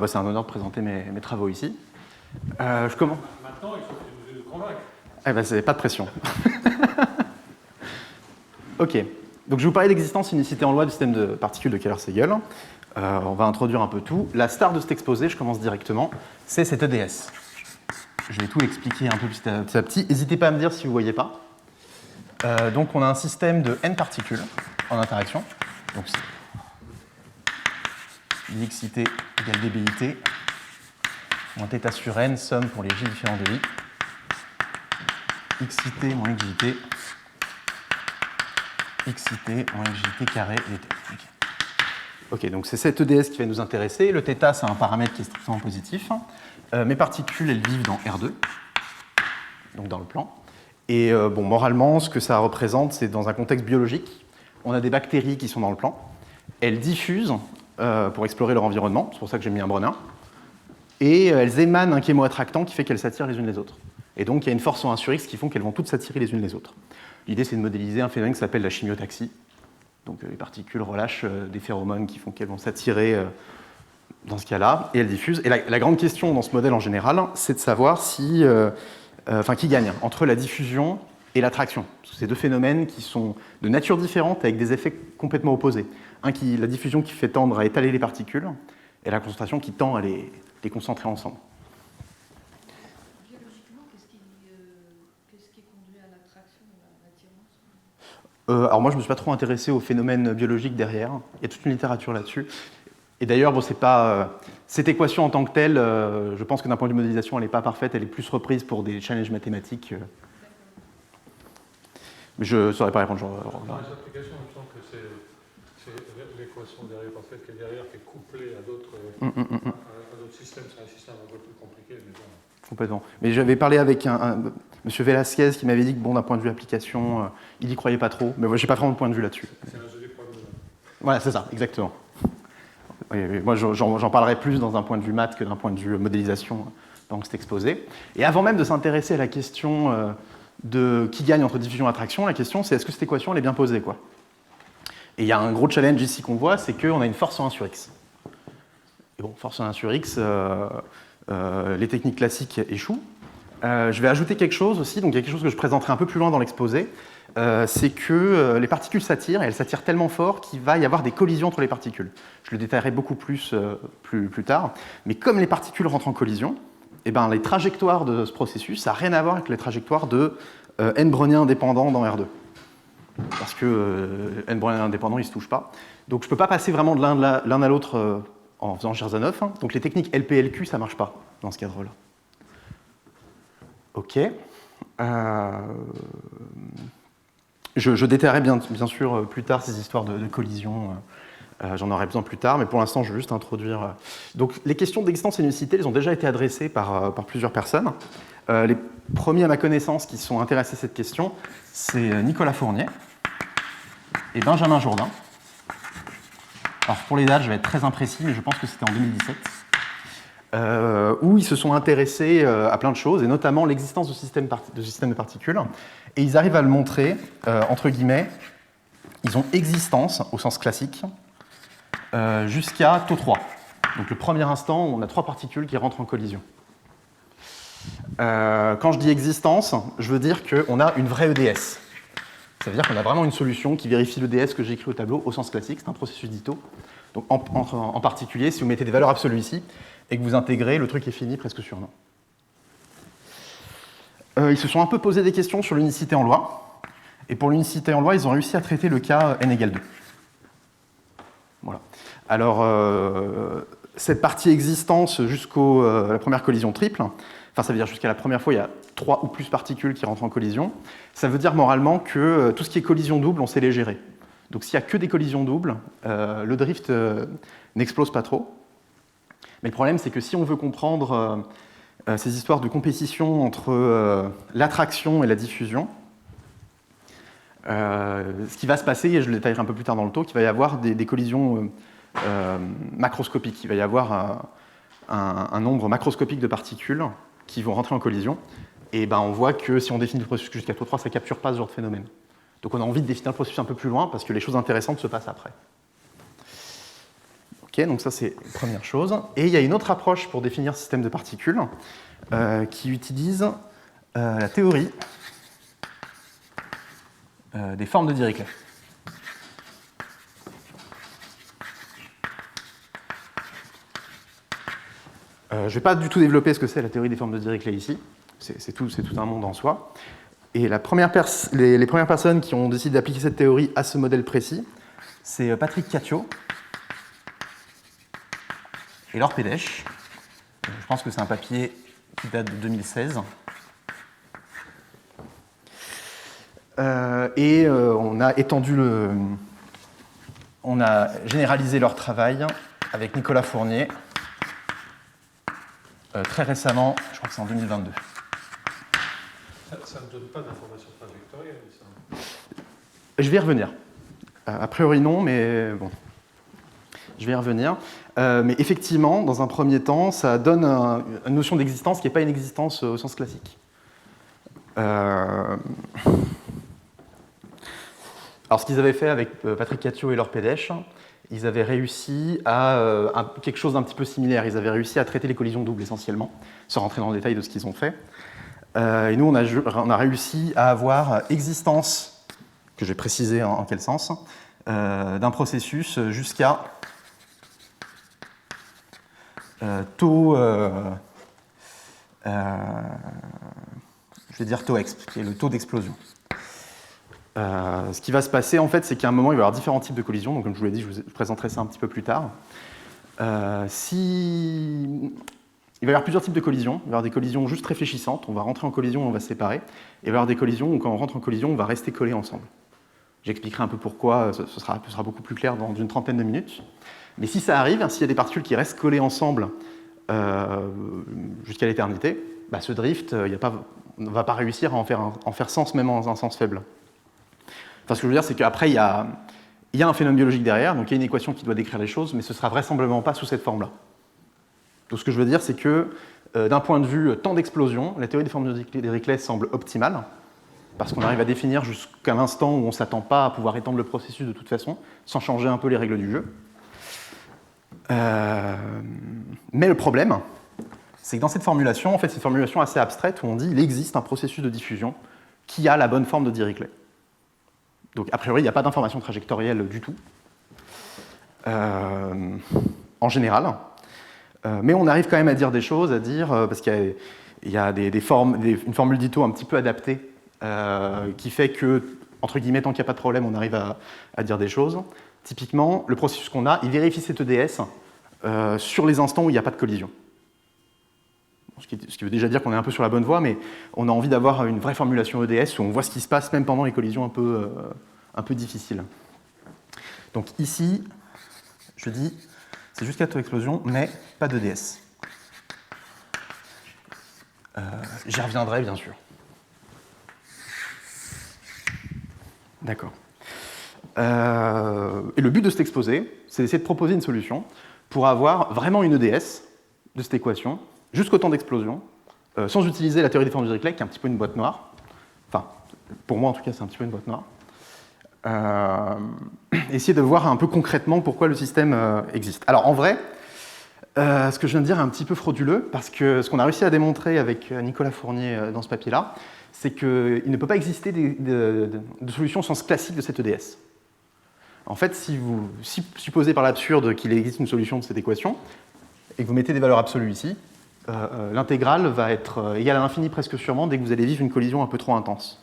C'est un honneur de présenter mes travaux ici. Je commence. Maintenant, il faut que tu nous convainques. Eh ben, c'est pas de pression. Ok. Donc, je vais vous parler d'existence et unicité en loi du système de particules de Kähler-Segel. On va introduire un peu tout. La star de cet exposé, je commence directement, c'est cet EDS. Je vais tout expliquer un peu petit à petit. N'hésitez pas à me dire si vous ne voyez pas. Donc, on a un système de n particules en interaction. Donc, dxit égale dBit, moins θ sur n, somme pour les j différents de i, xit moins xjt, xit moins xjt carré dt. Ok, donc c'est cet EDS qui va nous intéresser. Le θ, c'est un paramètre qui est strictement positif. Mes particules, elles vivent dans R2, donc dans le plan. Et bon, moralement, ce que ça représente, c'est dans un contexte biologique. On a des bactéries qui sont dans le plan. Elles diffusent pour explorer leur environnement, c'est pour ça que j'ai mis un Brenner, et elles émanent un chémoattractant qui fait qu'elles s'attirent les unes les autres. Et donc il y a une force en 1 sur x qui font qu'elles vont toutes s'attirer les unes les autres. L'idée c'est de modéliser un phénomène qui s'appelle la chimiotaxie. Donc les particules relâchent des phéromones qui font qu'elles vont s'attirer dans ce cas-là, et elles diffusent. Et la grande question dans ce modèle en général, c'est de savoir si, qui gagne entre la diffusion et l'attraction. C'est deux phénomènes qui sont de nature différente avec des effets complètement opposés. La diffusion qui fait tendre à étaler les particules et la concentration qui tend à les concentrer ensemble. Biologiquement, qu'est-ce qui conduit à l'attraction ou à l'attirance ? Alors moi, je ne me suis pas trop intéressé aux phénomènes biologiques derrière. Il y a toute une littérature là-dessus. Et d'ailleurs, bon, cette équation en tant que telle, je pense que d'un point de vue modélisation, elle n'est pas parfaite, elle est plus reprise pour des challenges mathématiques. Mais je ne saurais pas répondre. Dans les applications, il me semble que c'est l'équation derrière, en fait, qui est derrière, qui est couplée à d'autres systèmes. C'est un système un peu plus compliqué. Mais bon. Complètement. Mais j'avais parlé avec M. Velasquez qui m'avait dit que, bon, d'un point de vue application, il n'y croyait pas trop. Mais moi, je n'ai pas vraiment de point de vue là-dessus. C'est un joli problème. Voilà, c'est ça, exactement. Oui, moi, j'en parlerai plus dans un point de vue maths que d'un point de vue modélisation pendant cet exposé. Et avant même de s'intéresser à la question de qui gagne entre diffusion et attraction, la question c'est est-ce que cette équation elle est bien posée, quoi. Et il y a un gros challenge ici qu'on voit, c'est qu'on a une force en 1 sur x. Et bon, force en 1 sur x, les techniques classiques échouent. Je vais ajouter quelque chose aussi, donc il y a quelque chose que je présenterai un peu plus loin dans l'exposé, c'est que les particules s'attirent, et elles s'attirent tellement fort qu'il va y avoir des collisions entre les particules. Je le détaillerai beaucoup plus tard, mais comme les particules rentrent en collision, eh ben, les trajectoires de ce processus, ça n'a rien à voir avec les trajectoires de n browniens indépendants dans R2. Parce que n browniens indépendants, ils ne se touchent pas. Donc je ne peux pas passer vraiment de l'un à l'autre en faisant Sherzanov. Donc les techniques LP-LQ, ça ne marche pas dans ce cadre-là. Ok. Je détaillerai bien sûr plus tard ces histoires de collision. J'en aurai besoin plus tard, mais pour l'instant, je vais juste introduire. Donc, les questions d'existence et d'unicité, elles ont déjà été adressées par plusieurs personnes. Les premiers à ma connaissance qui sont intéressés à cette question, c'est Nicolas Fournier et Benjamin Jourdain. Alors, pour les dates, je vais être très imprécis, mais je pense que c'était en 2017, où ils se sont intéressés à plein de choses, et notamment l'existence de systèmes de particules. Et ils arrivent à le montrer, entre guillemets, ils ont existence, au sens classique, jusqu'à taux 3. Donc le premier instant, on a 3 particules qui rentrent en collision. Quand je dis existence, je veux dire qu'on a une vraie EDS. Ça veut dire qu'on a vraiment une solution qui vérifie l'EDS que j'ai écrit au tableau au sens classique, c'est un processus d'Ito. Donc en particulier, si vous mettez des valeurs absolues ici, et que vous intégrez, le truc est fini presque sur non. Ils se sont un peu posé des questions sur l'unicité en loi, et pour l'unicité en loi, ils ont réussi à traiter le cas n égale 2. Voilà. Alors, cette partie existence jusqu'à la première collision triple, enfin ça veut dire jusqu'à la première fois, il y a 3 ou plus particules qui rentrent en collision, ça veut dire moralement que tout ce qui est collision double, on sait les gérer. Donc s'il n'y a que des collisions doubles, le drift n'explose pas trop. Mais le problème, c'est que si on veut comprendre ces histoires de compétition entre l'attraction et la diffusion, Ce qui va se passer, et je le détaillerai un peu plus tard dans le talk, il va y avoir des collisions macroscopiques. Il va y avoir un nombre macroscopique de particules qui vont rentrer en collision. Et ben, on voit que si on définit le processus jusqu'à taux 3, ça ne capture pas ce genre de phénomène. Donc on a envie de définir le processus un peu plus loin parce que les choses intéressantes se passent après. Ok, donc ça c'est la première chose. Et il y a une autre approche pour définir ce système de particules qui utilise la théorie des formes de Dirichlet. Je ne vais pas du tout développer ce que c'est la théorie des formes de Dirichlet ici. C'est tout un monde en soi. Et les premières personnes qui ont décidé d'appliquer cette théorie à ce modèle précis, c'est Patrick Katyó et Laure Pédèche. Je pense que c'est un papier qui date de 2016. On a généralisé leur travail avec Nicolas Fournier très récemment, je crois que c'est en 2022. Ça ne donne pas d'informations trajectorielles, ça. Je vais y revenir. A priori non, mais bon. Je vais y revenir. Mais effectivement, dans un premier temps, ça donne une notion d'existence qui n'est pas une existence au sens classique. Alors, ce qu'ils avaient fait avec Patrick Katyó et Laure Pédèche, ils avaient réussi à quelque chose d'un petit peu similaire. Ils avaient réussi à traiter les collisions doubles essentiellement, sans rentrer dans le détail de ce qu'ils ont fait. Et nous, on a réussi à avoir existence, que je vais préciser en quel sens, d'un processus jusqu'à taux, je vais dire taux exp, qui est le taux d'explosion. Ce qui va se passer, en fait, c'est qu'à un moment, il va y avoir différents types de collisions. Donc, comme je vous l'ai dit, je vous présenterai ça un petit peu plus tard. Il va y avoir plusieurs types de collisions. Il va y avoir des collisions juste réfléchissantes. On va rentrer en collision, on va se séparer. Et il va y avoir des collisions où, quand on rentre en collision, on va rester collés ensemble. J'expliquerai un peu pourquoi, ce sera beaucoup plus clair dans une trentaine de minutes. Mais si ça arrive, s'il y a des particules qui restent collées ensemble jusqu'à l'éternité, bah, ce drift, on ne va pas réussir à en faire sens, même en un sens faible. Enfin, ce que je veux dire, c'est qu'après, il y a un phénomène biologique derrière, donc il y a une équation qui doit décrire les choses, mais ce ne sera vraisemblablement pas sous cette forme-là. Donc ce que je veux dire, c'est que d'un point de vue temps d'explosion, la théorie des formes de Dirichlet semble optimale, parce qu'on arrive à définir jusqu'à l'instant où on ne s'attend pas à pouvoir étendre le processus de toute façon, sans changer un peu les règles du jeu. Mais le problème, c'est que dans cette formulation, en fait, c'est une formulation assez abstraite où on dit qu'il existe un processus de diffusion qui a la bonne forme de Dirichlet. Donc, a priori, il n'y a pas d'information trajectorielle du tout, en général. Mais on arrive quand même à dire des choses, parce qu'il y a une formule d'Ito un petit peu adaptée, qui fait que, entre guillemets, tant qu'il n'y a pas de problème, on arrive à dire des choses. Typiquement, le processus qu'on a, il vérifie cette EDS sur les instants où il n'y a pas de collision. Ce qui veut déjà dire qu'on est un peu sur la bonne voie, mais on a envie d'avoir une vraie formulation EDS où on voit ce qui se passe même pendant les collisions un peu difficiles. Donc ici, je dis, c'est jusqu'à taux d'explosion, mais pas d'EDS. J'y reviendrai, bien sûr. D'accord. Et le but de cet exposé, c'est d'essayer de proposer une solution pour avoir vraiment une EDS de cette équation, jusqu'au temps d'explosion, sans utiliser la théorie des formes de Dirichlet, qui est un petit peu une boîte noire. Enfin, pour moi en tout cas, c'est un petit peu une boîte noire. Essayer de voir un peu concrètement pourquoi le système existe. Alors en vrai, ce que je viens de dire est un petit peu frauduleux, parce que ce qu'on a réussi à démontrer avec Nicolas Fournier dans ce papier-là, c'est qu'il ne peut pas exister de solution au sens classique de cette EDS. En fait, si vous supposez par l'absurde qu'il existe une solution de cette équation, et que vous mettez des valeurs absolues ici, l'intégrale va être égale à l'infini presque sûrement dès que vous allez vivre une collision un peu trop intense.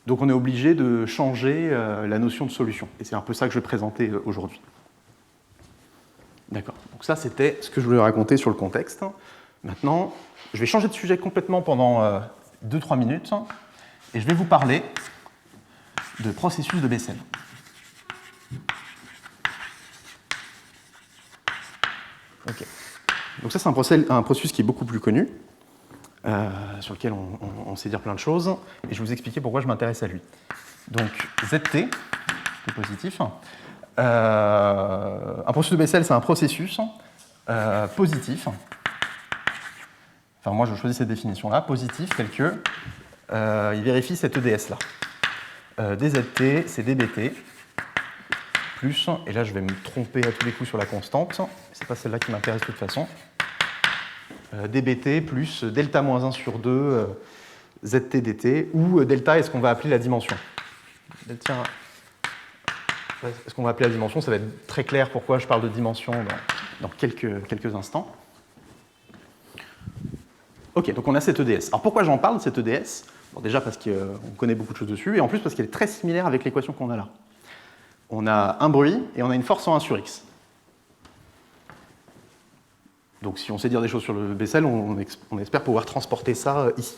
Donc on est obligé de changer la notion de solution. Et c'est un peu ça que je vais présenter aujourd'hui. D'accord. Donc ça, c'était ce que je voulais raconter sur le contexte. Maintenant, je vais changer de sujet complètement pendant 2-3 minutes, et je vais vous parler de processus de Bessel. Ok. Donc ça, c'est un processus qui est beaucoup plus connu. sur lequel on sait dire plein de choses, et je vais vous expliquer pourquoi je m'intéresse à lui. Donc, ZT, qui est positif. Un processus de Bessel, c'est un processus positif. Enfin, moi, je choisis cette définition-là, positif, tel que il vérifie cette EDS-là. DZT, c'est DBT, plus, et là, je vais me tromper à tous les coups sur la constante, c'est pas celle-là qui m'intéresse de toute façon, DBT plus delta moins 1 sur 2 ZT dt, ou delta est ce qu'on va appeler la dimension. Tiens, ce qu'on va appeler la dimension, ça va être très clair pourquoi je parle de dimension dans quelques instants. Ok, donc on a cette EDS. Alors pourquoi j'en parle de cette EDS? Bon, déjà parce qu'on connaît beaucoup de choses dessus, et en plus parce qu'elle est très similaire avec l'équation qu'on a là. On a un bruit et on a une force en 1 sur x. Donc si on sait dire des choses sur le Bessel, on espère pouvoir transporter ça ici.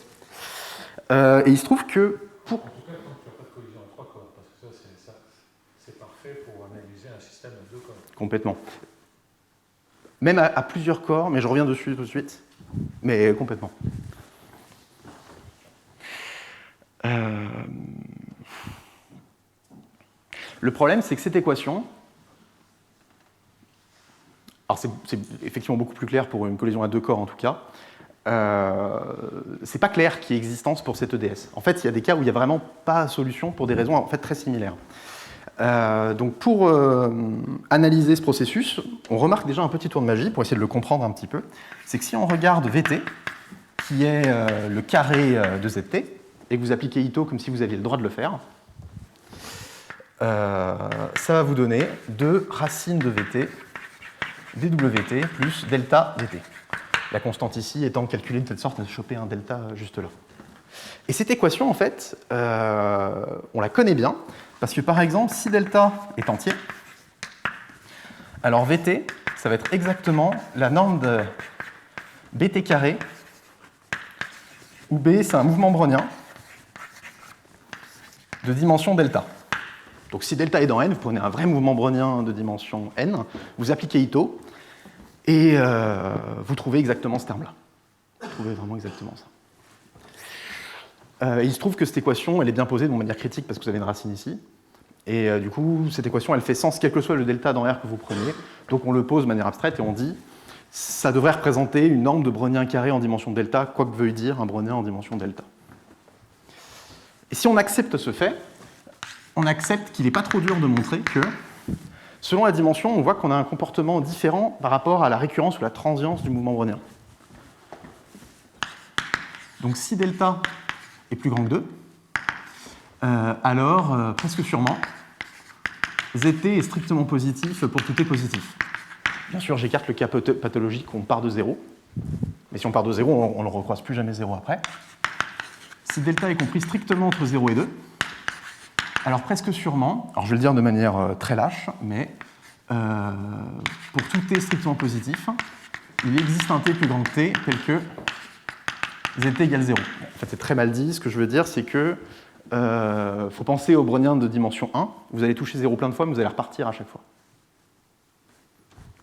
Et il se trouve que pour... En tout cas, tant qu'il n'y a pas de collision à 3 corps, parce que ça, c'est parfait pour analyser un système à 2 corps. Complètement. Même à plusieurs corps, mais je reviens dessus tout de suite. Mais complètement. Le problème, c'est que cette équation... Alors c'est effectivement beaucoup plus clair pour une collision à 2 corps en tout cas. C'est pas clair qu'il y ait existence pour cette EDS. En fait, il y a des cas où il n'y a vraiment pas de solution pour des raisons en fait très similaires. Donc pour analyser ce processus, on remarque déjà un petit tour de magie pour essayer de le comprendre un petit peu. C'est que si on regarde VT, qui est le carré de ZT, et que vous appliquez Ito comme si vous aviez le droit de le faire, ça va vous donner 2 racines de VT dWT plus delta dt. La constante ici étant calculée de telle sorte à choper un delta juste là. Et cette équation, en fait, on la connaît bien, parce que par exemple, si delta est entier, alors Vt, ça va être exactement la norme de Bt carré, où B, c'est un mouvement brownien de dimension delta. Donc si delta est dans n, vous prenez un vrai mouvement brownien de dimension n, vous appliquez Ito, et vous trouvez exactement ce terme-là. Vous trouvez vraiment exactement ça. Il se trouve que cette équation, elle est bien posée de manière critique parce que vous avez une racine ici. Et du coup, cette équation, elle fait sens quel que soit le delta dans R que vous preniez. Donc on le pose de manière abstraite et on dit ça devrait représenter une norme de brownien carré en dimension delta, quoi que veuille dire un brownien en dimension delta. Et si on accepte ce fait, on accepte qu'il n'est pas trop dur de montrer que selon la dimension, on voit qu'on a un comportement différent par rapport à la récurrence ou la transience du mouvement brownien. Donc si delta est plus grand que 2, alors presque sûrement, Zt est strictement positif pour tout t positif. Bien sûr, j'écarte le cas pathologique où on part de 0, mais si on part de 0, on ne recroise plus jamais 0 après. Si delta est compris strictement entre 0 et 2, alors presque sûrement, alors je vais le dire de manière très lâche, mais pour tout t strictement positif, il existe un t plus grand que t tel que zt égale 0. Bon, en fait, c'est très mal dit. Ce que je veux dire, c'est que faut penser au brownien de dimension 1. Vous allez toucher 0 plein de fois, mais vous allez repartir à chaque fois.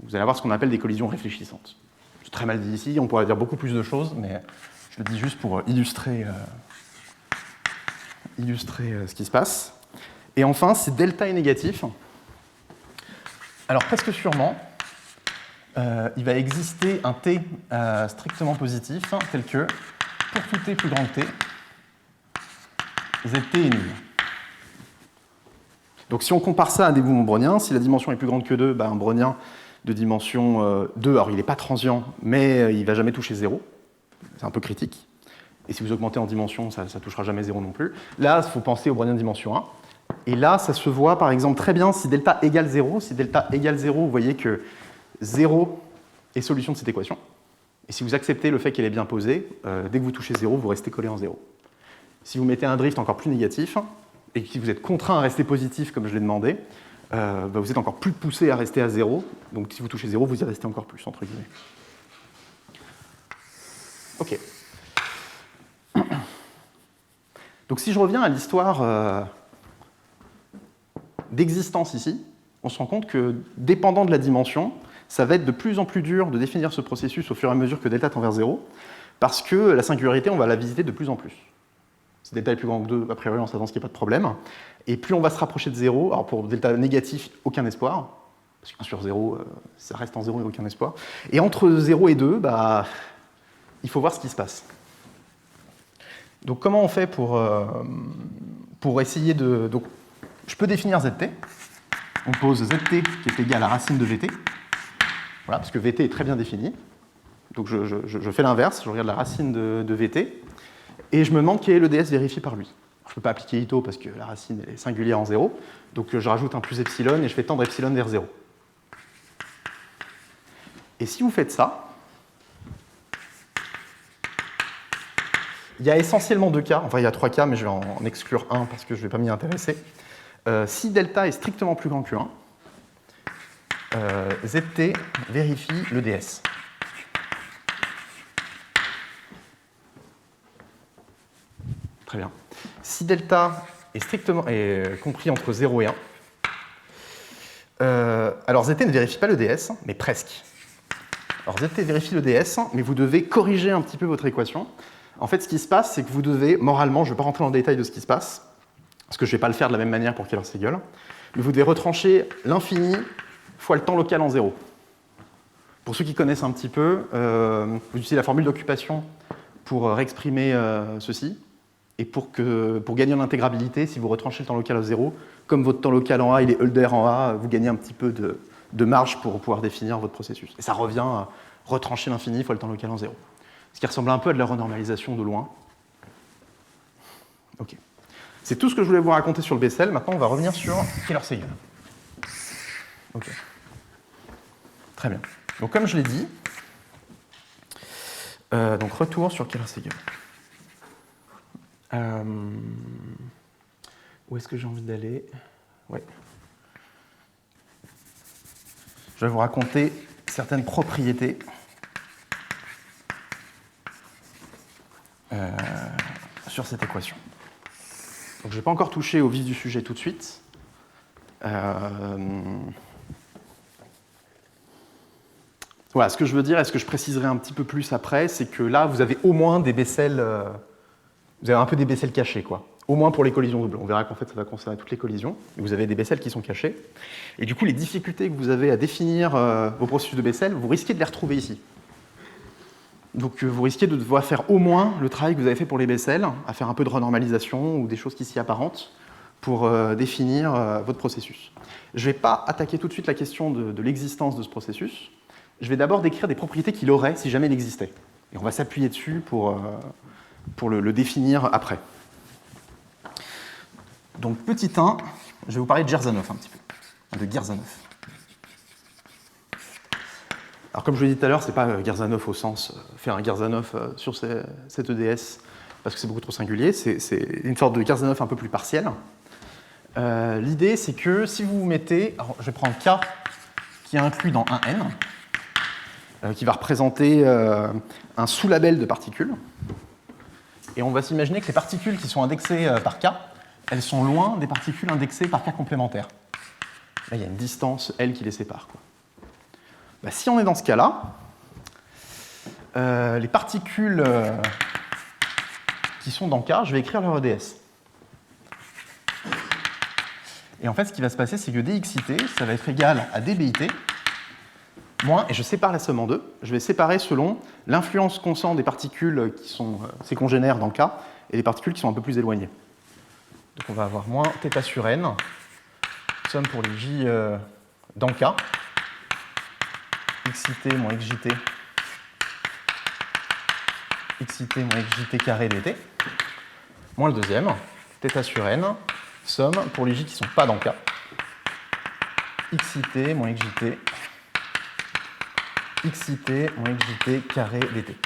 Vous allez avoir ce qu'on appelle des collisions réfléchissantes. C'est très mal dit ici, on pourrait dire beaucoup plus de choses, mais je le dis juste pour illustrer ce qui se passe. Et enfin, si delta est négatif, alors presque sûrement, il va exister un t strictement positif, tel que, pour tout t plus grand que t, zt est nul. Donc si on compare ça à des mouvements browniens, si la dimension est plus grande que 2, un brownien de dimension 2, alors il n'est pas transient, mais il ne va jamais toucher 0. C'est un peu critique. Et si vous augmentez en dimension, ça ne touchera jamais 0 non plus. Là, il faut penser au brownien de dimension 1. Et là, ça se voit par exemple très bien si delta égale 0. Si delta égale 0, vous voyez que 0 est solution de cette équation. Et si vous acceptez le fait qu'elle est bien posée, dès que vous touchez 0, vous restez collé en 0. Si vous mettez un drift encore plus négatif, et que vous êtes contraint à rester positif comme je l'ai demandé, vous êtes encore plus poussé à rester à 0. Donc si vous touchez 0, vous y restez encore plus, entre guillemets. Ok. Donc si je reviens à l'histoire d'existence ici, on se rend compte que, dépendant de la dimension, ça va être de plus en plus dur de définir ce processus au fur et à mesure que delta tend vers 0, parce que la singularité, on va la visiter de plus en plus. Si delta est plus grand que 2, a priori, on s'avance qu'il n'y a pas de problème. Et plus on va se rapprocher de 0, alors pour delta négatif, aucun espoir, parce que 1 sur 0, ça reste en 0, il n'y a aucun espoir. Et entre 0 et 2, bah, il faut voir ce qui se passe. Donc comment on fait pour essayer de... Donc, je peux définir ZT. On pose ZT qui est égal à la racine de VT. Voilà, parce que VT est très bien défini. Donc je fais l'inverse, je regarde la racine de VT, et je me demande quel est l'EDS vérifié par lui. Je ne peux pas appliquer Ito parce que la racine est singulière en 0, donc je rajoute un plus epsilon et je fais tendre epsilon vers 0. Et si vous faites ça, il y a essentiellement 2 cas, enfin il y a 3 cas, mais je vais en exclure un parce que je ne vais pas m'y intéresser. Si delta est strictement plus grand que 1, ZT vérifie l'EDS. Très bien. Si delta est compris entre 0 et 1, alors ZT ne vérifie pas l'EDS, mais presque. Alors ZT vérifie l'EDS, mais vous devez corriger un petit peu votre équation. En fait, ce qui se passe, c'est que vous devez, moralement, je ne vais pas rentrer dans le détail de ce qui se passe, parce que je ne vais pas le faire de la même manière pour Kähler-Séguel, mais vous devez retrancher l'infini fois le temps local en 0. Pour ceux qui connaissent un petit peu, vous utilisez la formule d'occupation pour réexprimer ceci. Et pour gagner en intégrabilité, si vous retranchez le temps local à 0, comme votre temps local en A, il est Hölder en A, vous gagnez un petit peu de marge pour pouvoir définir votre processus. Et ça revient à retrancher l'infini fois le temps local en 0. Ce qui ressemble un peu à de la renormalisation de loin. Ok. C'est tout ce que je voulais vous raconter sur le Bessel. Maintenant, on va revenir sur Kähler-Séguel. Ok. Très bien. Donc, comme je l'ai dit, donc retour sur Kähler-Séguel. Où est-ce que j'ai envie d'aller? Ouais. Je vais vous raconter certaines propriétés sur cette équation. Donc, je ne vais pas encore toucher au vif du sujet tout de suite. Voilà, ce que je veux dire, et ce que je préciserai un petit peu plus après, c'est que là, vous avez au moins des Bessel, vous avez un peu des Bessel cachés, quoi. Au moins pour les collisions doubles. On verra qu'en fait, ça va concerner toutes les collisions. Vous avez des Bessel qui sont cachés. Et du coup, les difficultés que vous avez à définir vos processus de Bessel, vous risquez de les retrouver ici. Donc, vous risquez de devoir faire au moins le travail que vous avez fait pour les Bessel, à faire un peu de renormalisation ou des choses qui s'y apparentent pour définir votre processus. Je ne vais pas attaquer tout de suite la question de l'existence de ce processus. Je vais d'abord décrire des propriétés qu'il aurait si jamais il existait. Et on va s'appuyer dessus pour le définir après. Donc, petit 1, je vais vous parler de Gerzanov un petit peu, de Gerzanov. Alors, comme je l'ai dit tout à l'heure, ce n'est pas Gerzanov au sens faire un Gerzanov sur cette EDS, parce que c'est beaucoup trop singulier, c'est une sorte de Gerzanov un peu plus partiel. L'idée, c'est que si vous mettez, alors je vais prendre K qui est inclus dans un N, qui va représenter un sous-label de particules, et on va s'imaginer que les particules qui sont indexées par K, elles sont loin des particules indexées par K complémentaires. Là, il y a une distance L qui les sépare, quoi. Bah, si on est dans ce cas-là, les particules qui sont dans K, je vais écrire leur EDS. Et en fait, ce qui va se passer, c'est que dxit, ça va être égal à dbit, moins, et je sépare la somme en deux, je vais séparer selon l'influence constante des particules qui sont ces congénères dans K, et les particules qui sont un peu plus éloignées. Donc on va avoir moins θ sur n, somme pour les J dans K, xit moins xjt, xit moins xjt carré dt, moins le deuxième, θ sur n, somme pour les J qui ne sont pas dans K, xit moins xjt, xit moins xjt carré dt.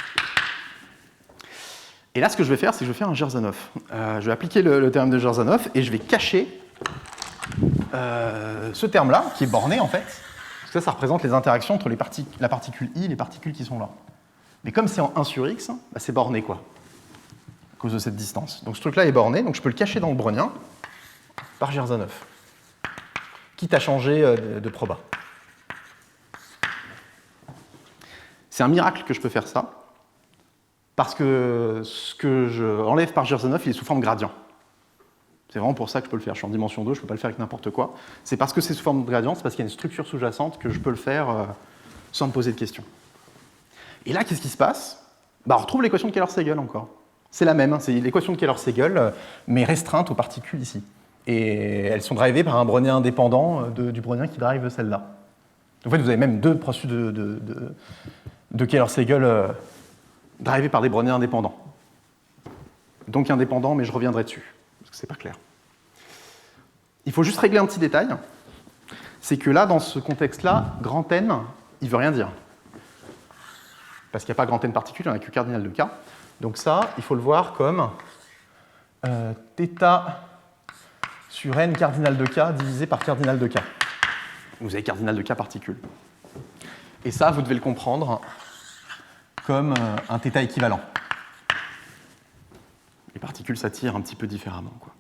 Et là, ce que je vais faire, c'est que je vais faire un Gerzanov. Je vais appliquer le théorème de Gerzanov et je vais cacher ce terme-là, qui est borné en fait, parce que ça représente les interactions entre la particule I et les particules qui sont là. Mais comme c'est en 1 sur x, bah, c'est borné, quoi, à cause de cette distance. Donc ce truc-là est borné, donc je peux le cacher dans le brownien par Gerzanov, quitte à changer de proba. C'est un miracle que je peux faire ça. parce que ce que je enlève par Jirzanov, il est sous forme gradient. C'est vraiment pour ça que je peux le faire. Je suis en dimension 2, je ne peux pas le faire avec n'importe quoi. C'est parce que c'est sous forme de gradient, c'est parce qu'il y a une structure sous-jacente que je peux le faire sans me poser de questions. Et là, qu'est-ce qui se passe? On retrouve l'équation de Keller-Segel encore. C'est la même, hein, c'est l'équation de Keller-Segel, mais restreinte aux particules ici. Et elles sont drivées par un brownien indépendant du brownien qui drive celle-là. En fait, vous avez même deux processus de Keller-Segel drivés par des browniens indépendants. Donc indépendants, mais je reviendrai dessus, parce que c'est pas clair. Il faut juste régler un petit détail, c'est que là, dans ce contexte-là, grand N, il ne veut rien dire. Parce qu'il n'y a pas grand N particules, il n'y en a que cardinal de K. Donc ça, il faut le voir comme θ sur n cardinal de K divisé par cardinal de K. Vous avez cardinal de K particules. Et ça, vous devez le comprendre comme un θ équivalent. Les particules s'attirent un petit peu différemment, quoi.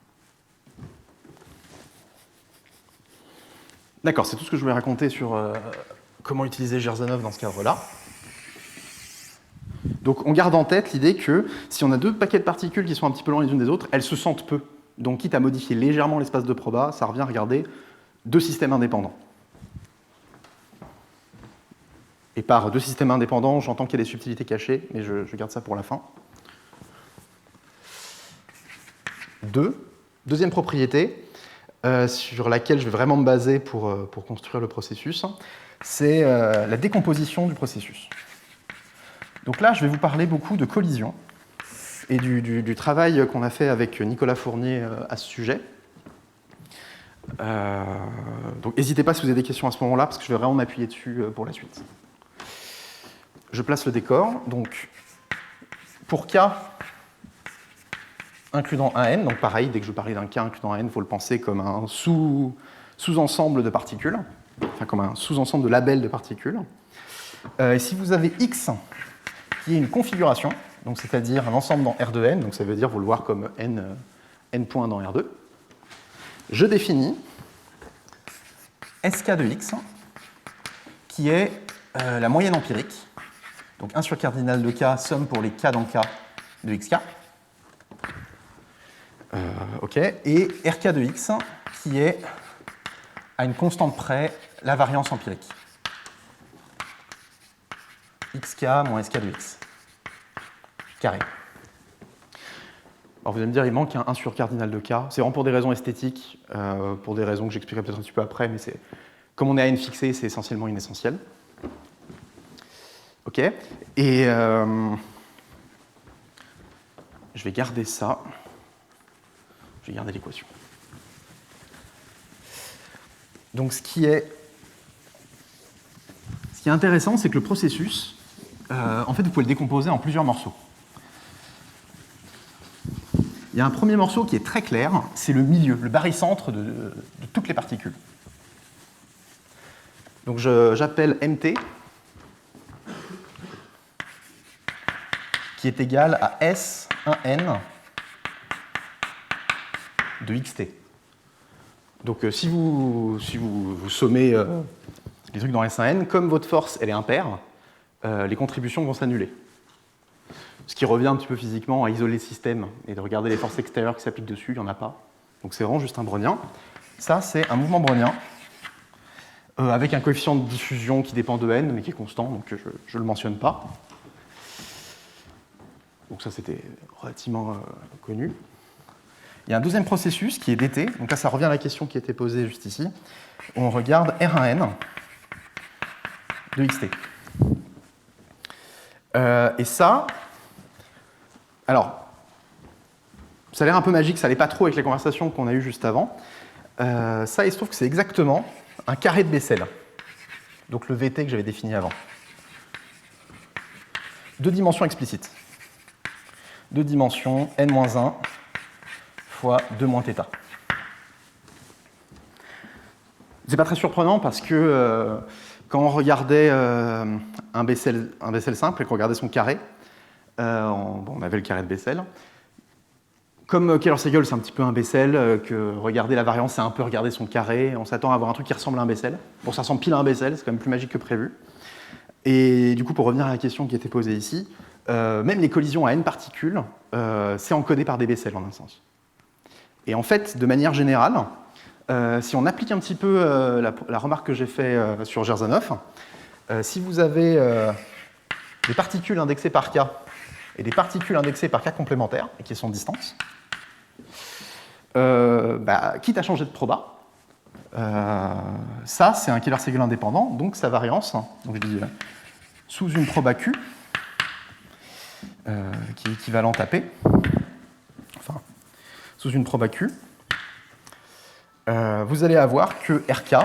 D'accord, c'est tout ce que je voulais raconter sur comment utiliser Jirzanov dans ce cadre-là. Donc on garde en tête l'idée que si on a deux paquets de particules qui sont un petit peu loin les unes des autres, elles se sentent peu. Donc quitte à modifier légèrement l'espace de proba, ça revient à regarder deux systèmes indépendants. Et par deux systèmes indépendants, j'entends qu'il y a des subtilités cachées, mais je garde ça pour la fin. Deuxième propriété, sur laquelle je vais vraiment me baser pour construire le processus, c'est la décomposition du processus. Donc là, je vais vous parler beaucoup de collision et du travail qu'on a fait avec Nicolas Fournier à ce sujet. Donc n'hésitez pas si vous avez des questions à ce moment-là, parce que je vais vraiment m'appuyer dessus pour la suite. Je place le décor. Donc, pour K includant un n, donc pareil, dès que je parlais d'un K includant un n, il faut le penser comme un sous-ensemble de particules, enfin comme un sous-ensemble de labels de particules. Et si vous avez X qui est une configuration, donc c'est-à-dire un ensemble dans R de n, donc ça veut dire vous le voir comme n points dans R2, je définis Sk de X qui est la moyenne empirique, donc 1 sur cardinal de K, somme pour les K dans K de Xk. OK. Et Rk de X qui est à une constante près la variance empirique. Xk moins Sk de X. Carré. Alors vous allez me dire, il manque un 1 sur cardinal de K. C'est vraiment pour des raisons esthétiques, pour des raisons que j'expliquerai peut-être un petit peu après, mais comme on est à n fixé, c'est essentiellement inessentiel. OK. Et je vais garder ça. Je vais garder l'équation. Donc ce qui est intéressant, c'est que le processus, en fait, vous pouvez le décomposer en plusieurs morceaux. Il y a un premier morceau qui est très clair, c'est le milieu, le barycentre de toutes les particules. Donc j'appelle MT, qui est égal à S1N de XT. Donc si vous sommez les trucs dans S1N, comme votre force elle est impaire, les contributions vont s'annuler. Ce qui revient un petit peu physiquement à isoler le système et de regarder les forces extérieures qui s'appliquent dessus, il n'y en a pas. Donc c'est vraiment juste un brownien. Ça, c'est un mouvement brownien avec un coefficient de diffusion qui dépend de n, mais qui est constant, donc je ne le mentionne pas. Donc ça, c'était relativement connu. Il y a un deuxième processus qui est dt. Donc là, ça revient à la question qui était posée juste ici. On regarde R1n de xt. Et ça... Alors, ça a l'air un peu magique, ça n'allait pas trop avec la conversation qu'on a eue juste avant. Ça, il se trouve que c'est exactement un carré de Bessel. Donc le VT que j'avais défini avant. Deux dimensions explicites. Deux dimensions n-1 fois 2 moins θ. C'est pas très surprenant parce que quand on regardait un Bessel simple et qu'on regardait son carré, on avait le carré de Bessel. Comme Keller-Segel, c'est un petit peu un Bessel, que regarder la variance, c'est un peu regarder son carré. On s'attend à avoir un truc qui ressemble à un Bessel. Bon, ça ressemble pile à un Bessel, c'est quand même plus magique que prévu. Et du coup, pour revenir à la question qui était posée ici, même les collisions à n particules, c'est encodé par des Bessel en un sens. Et en fait, de manière générale, si on applique un petit peu la remarque que j'ai faite sur Jerzanov, si vous avez des particules indexées par K et des particules indexées par K complémentaires, et qui sont de distance, quitte à changer de proba, ça, c'est un Kähler-Séguél indépendant, donc sa variance, donc je dis sous une proba Q, qui est équivalente à P, enfin, sous une proba Q, vous allez avoir que RK,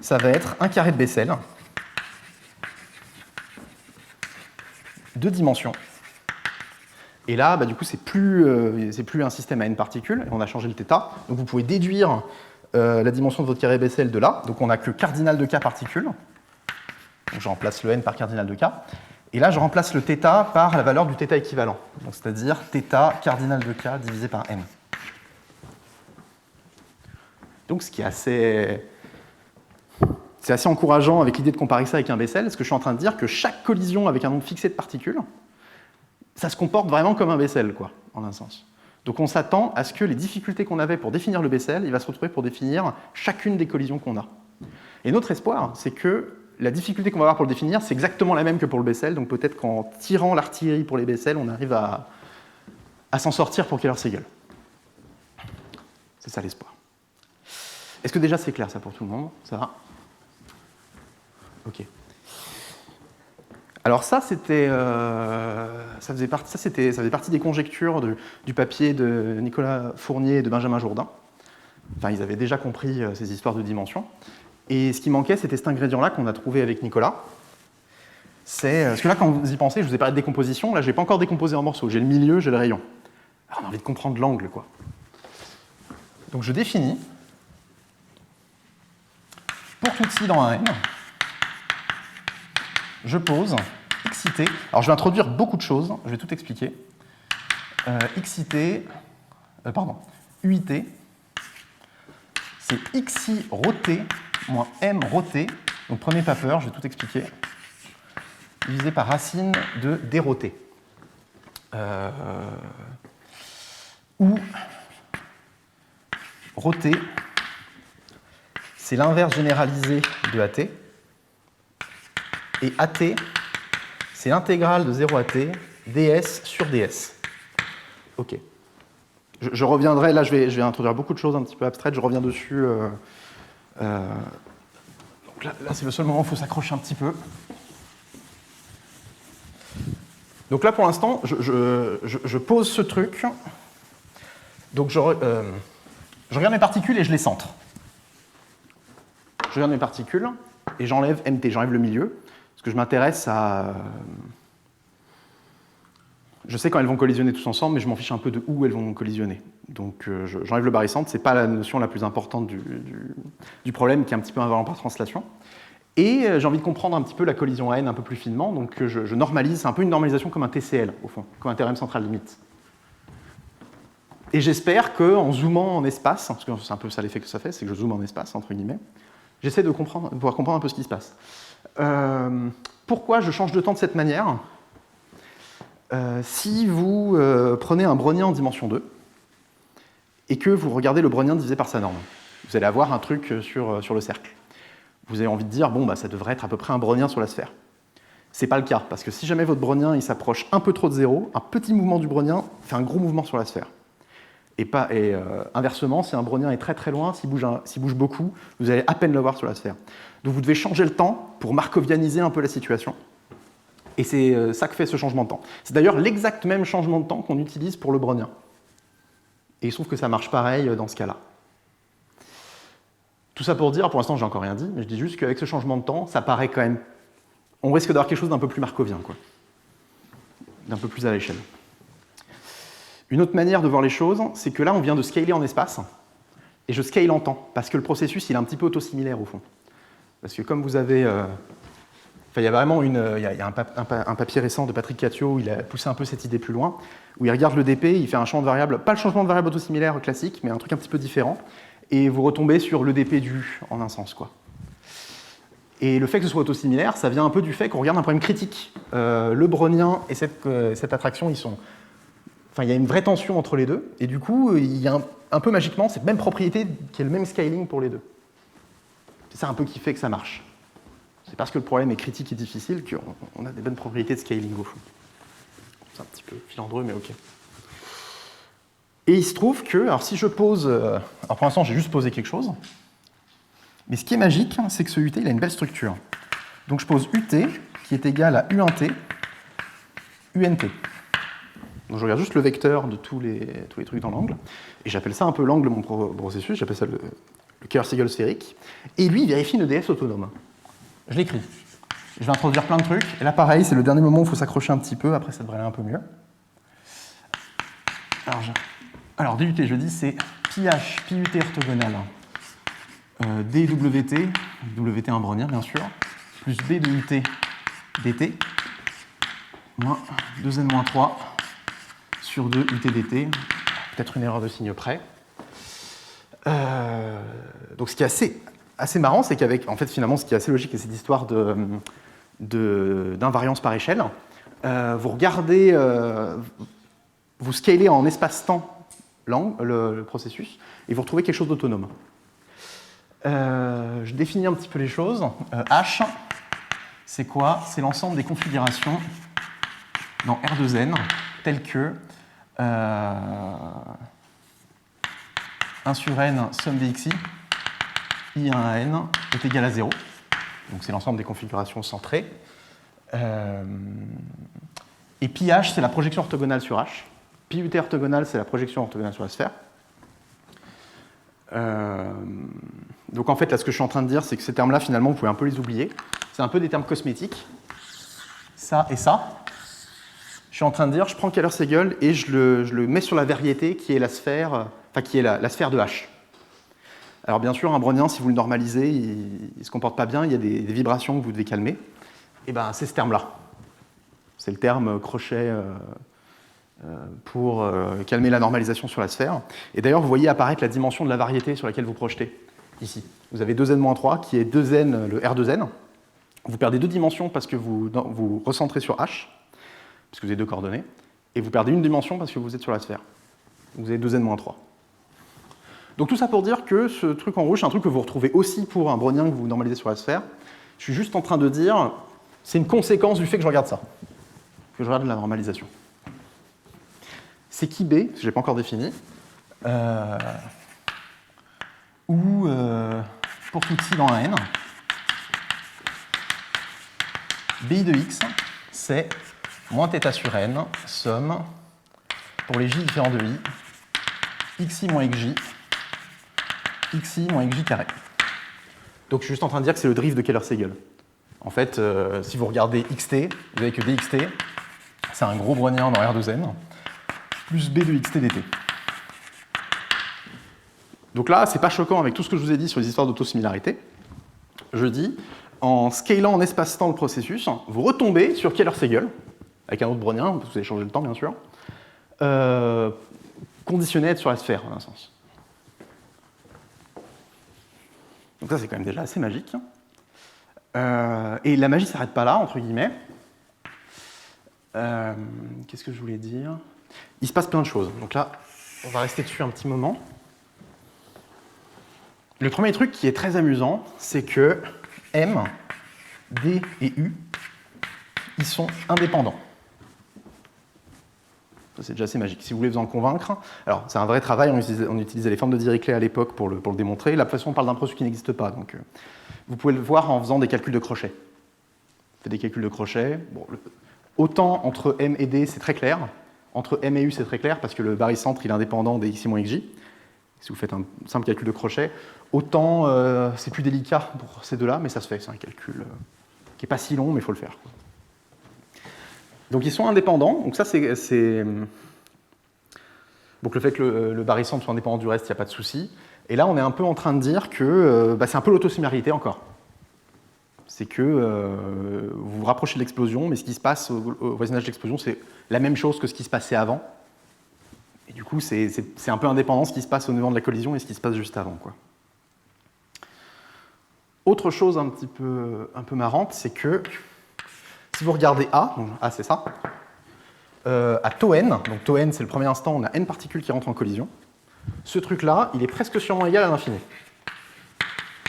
ça va être un carré de Bessel, 2 dimensions. Et là, du coup, c'est plus un système à n particules, et on a changé le θ. Donc vous pouvez déduire la dimension de votre carré Bessel de là. Donc on n'a que cardinal de k particules. Donc je remplace le n par cardinal de k. Et là, je remplace le θ par la valeur du θ équivalent. Donc c'est-à-dire θ cardinal de k divisé par n. Donc ce qui est assez... C'est assez encourageant avec l'idée de comparer ça avec un Bessel, parce que je suis en train de dire que chaque collision avec un nombre fixé de particules, ça se comporte vraiment comme un Bessel, quoi, en un sens. Donc on s'attend à ce que les difficultés qu'on avait pour définir le Bessel, il va se retrouver pour définir chacune des collisions qu'on a. Et notre espoir, c'est que la difficulté qu'on va avoir pour le définir, c'est exactement la même que pour le Bessel, donc peut-être qu'en tirant l'artillerie pour les Bessel, on arrive à s'en sortir pour Kähler-Séguél. C'est ça l'espoir. Est-ce que déjà c'est clair ça pour tout le monde? Ça va? Ok. Alors ça, c'était, ça faisait partie des conjectures du papier de Nicolas Fournier et de Benjamin Jourdain. Enfin, ils avaient déjà compris ces histoires de dimensions. Et ce qui manquait, c'était cet ingrédient-là qu'on a trouvé avec Nicolas. Parce que là, quand vous y pensez, je vous ai parlé de décomposition, là, je n'ai pas encore décomposé en morceaux. J'ai le milieu, j'ai le rayon. Alors, on a envie de comprendre l'angle, quoi. Donc je définis, pour tout i dans un n, je pose xit. Alors je vais introduire beaucoup de choses, je vais tout expliquer. UIT, c'est xi rho t moins m rho t, donc prenez pas peur, je vais tout expliquer, divisé par racine de d rho t. Où rho t, c'est l'inverse généralisé de AT, et AT, c'est l'intégrale de 0 à t ds sur ds. Ok. Je reviendrai, là je vais introduire beaucoup de choses un petit peu abstraites, je reviens dessus. Donc là c'est le seul moment où il faut s'accrocher un petit peu. Donc là pour l'instant, je pose ce truc. Donc je regarde mes particules et je les centre. Je regarde mes particules et j'enlève MT, j'enlève le milieu. Parce que je m'intéresse à... Je sais quand elles vont collisionner tous ensemble, mais je m'en fiche un peu de où elles vont collisionner. Donc j'enlève le barycentre, ce n'est pas la notion la plus importante du problème, qui est un petit peu invariant par translation. Et j'ai envie de comprendre un petit peu la collision à n un peu plus finement, donc je normalise, c'est un peu une normalisation comme un TCL, au fond, comme un théorème central limite. Et j'espère qu'en zoomant en espace, parce que c'est un peu ça l'effet que ça fait, c'est que je zoome en espace, entre guillemets, j'essaie de pouvoir comprendre un peu ce qui se passe. Pourquoi je change de temps de cette manière? Si vous prenez un brownien en dimension 2 et que vous regardez le brownien divisé par sa norme, vous allez avoir un truc sur le cercle. Vous avez envie de dire, bon, ça devrait être à peu près un brownien sur la sphère. Ce n'est pas le cas, parce que si jamais votre brownien il s'approche un peu trop de 0, un petit mouvement du brownien fait un gros mouvement sur la sphère. Et inversement, si un brownien est très très loin, s'il bouge beaucoup, vous allez à peine le voir sur la sphère. Donc vous devez changer le temps pour markovianiser un peu la situation. Et c'est ça que fait ce changement de temps. C'est d'ailleurs l'exact même changement de temps qu'on utilise pour le brownien. Et il se trouve que ça marche pareil dans ce cas-là. Tout ça pour dire, pour l'instant j'ai encore rien dit, mais je dis juste qu'avec ce changement de temps, ça paraît quand même... On risque d'avoir quelque chose d'un peu plus markovien, quoi. D'un peu plus à l'échelle. Une autre manière de voir les choses, c'est que là on vient de scaler en espace, et je scale en temps, parce que le processus il est un petit peu autosimilaire au fond. Parce que comme vous avez... il y a vraiment il y a un papier récent de Patrick Catio où il a poussé un peu cette idée plus loin, où il regarde le DP, il fait un champ de variables, pas le changement de variable autosimilaire classique, mais un truc un petit peu différent, et vous retombez sur le DP du en un sens, quoi. Et le fait que ce soit autosimilaire, ça vient un peu du fait qu'on regarde un problème critique. Le brownien et cette attraction, il y a une vraie tension entre les deux, et du coup, il y a un peu magiquement cette même propriété qui est le même scaling pour les deux. C'est ça un peu qui fait que ça marche. C'est parce que le problème est critique et difficile qu'on a des bonnes propriétés de scaling au fond. C'est un petit peu filandreux, mais ok. Et il se trouve que, alors si je pose, alors pour l'instant j'ai juste posé quelque chose, mais ce qui est magique, c'est que ce UT, il a une belle structure. Donc je pose UT qui est égal à U1T, UNT. Donc je regarde juste le vecteur de tous les trucs dans l'angle, et j'appelle ça un peu l'angle de mon processus, j'appelle ça le Keller-Segal sphérique, et lui, il vérifie une EDS autonome. Je l'écris. Je vais introduire plein de trucs, et là pareil, c'est le dernier moment où il faut s'accrocher un petit peu, après ça devrait aller un peu mieux. Alors DUT, je dis, c'est PH, PUT orthogonal, DWT, WT un brownien bien sûr, plus B de UT dt, moins 2n-3 sur 2 UT dt, peut-être une erreur de signe près. Donc ce qui est assez marrant, c'est qu'avec, en fait finalement ce qui est assez logique, c'est cette histoire d'invariance par échelle. Vous regardez, vous scalez en espace-temps le processus, et vous retrouvez quelque chose d'autonome. Je définis un petit peu les choses. H, c'est quoi? C'est l'ensemble des configurations dans R de n, telles que 1 sur n, somme des xi, I1 à n est égal à 0. Donc c'est l'ensemble des configurations centrées. Et pi h, c'est la projection orthogonale sur h. Pi ut orthogonale, c'est la projection orthogonale sur la sphère. Donc en fait, là, ce que je suis en train de dire, c'est que ces termes-là, finalement, vous pouvez un peu les oublier. C'est un peu des termes cosmétiques. Ça et ça. Je suis en train de dire, je prends Keller-Segal et je le mets sur la variété qui est la sphère, qui est la sphère de H. Alors bien sûr, un brownien, si vous le normalisez, il ne se comporte pas bien, il y a des vibrations que vous devez calmer. Et ben c'est ce terme-là. C'est le terme crochet pour calmer la normalisation sur la sphère. Et d'ailleurs, vous voyez apparaître la dimension de la variété sur laquelle vous projetez, ici. Vous avez 2n-3, qui est 2n, le R de n. Vous perdez 2 dimensions parce que vous recentrez sur H, parce que vous avez 2 coordonnées, et vous perdez 1 dimension parce que vous êtes sur la sphère. Vous avez 2n-3. Donc tout ça pour dire que ce truc en rouge, c'est un truc que vous retrouvez aussi pour un brownien que vous normalisez sur la sphère. Je suis juste en train de dire, c'est une conséquence du fait que je regarde ça, que je regarde la normalisation. C'est qui B, parce que je l'ai pas encore défini, ou pour tout i dans un n, bi de x, c'est moins θ sur n, somme, pour les j différents de i, xi moins xj, xi moins xj carré. Donc je suis juste en train de dire que c'est le drift de Keller-Segal. En fait, si vous regardez xt, vous avez que dxt, c'est un gros brownien dans R de n, plus b de xt dt. Donc là, c'est pas choquant avec tout ce que je vous ai dit sur les histoires d'autosimilarité. Je dis, en scalant en espace-temps le processus, vous retombez sur Keller-Segal, avec un autre brownien, parce que vous avez changé le temps bien sûr, conditionné à être sur la sphère, dans un sens. Donc ça, c'est quand même déjà assez magique. Et la magie ne s'arrête pas là, entre guillemets. Qu'est-ce que je voulais dire? Il se passe plein de choses. Donc là, on va rester dessus un petit moment. Le premier truc qui est très amusant, c'est que M, D et U, ils sont indépendants. Ça, c'est déjà assez magique. Si vous voulez vous en convaincre, alors c'est un vrai travail, on utilisait les formes de Dirichlet à l'époque pour le démontrer. Là, de toute façon, on parle d'un processus qui n'existe pas. Donc, vous pouvez le voir en faisant des calculs de crochet. Faites des calculs de crochet. Bon, autant entre M et D, c'est très clair. Entre M et U, c'est très clair, parce que le barycentre, il est indépendant des xi moins xj. Si vous faites un simple calcul de crochet. Autant, c'est plus délicat pour ces deux-là, mais ça se fait. C'est un calcul qui n'est pas si long, mais il faut le faire. Donc ils sont indépendants. Donc ça, c'est... Donc le fait que le barycentre soit indépendant du reste, il n'y a pas de souci. Et là, on est un peu en train de dire que c'est un peu l'autosimilarité encore. C'est que vous vous rapprochez de l'explosion, mais ce qui se passe au voisinage de l'explosion, c'est la même chose que ce qui se passait avant. Et du coup, c'est un peu indépendant ce qui se passe au moment de la collision et ce qui se passe juste avant, quoi. Autre chose un peu marrante, c'est que si vous regardez A, donc A c'est ça, à taux n, donc taux n c'est le premier instant, on a n particules qui rentrent en collision, ce truc-là, il est presque sûrement égal à l'infini.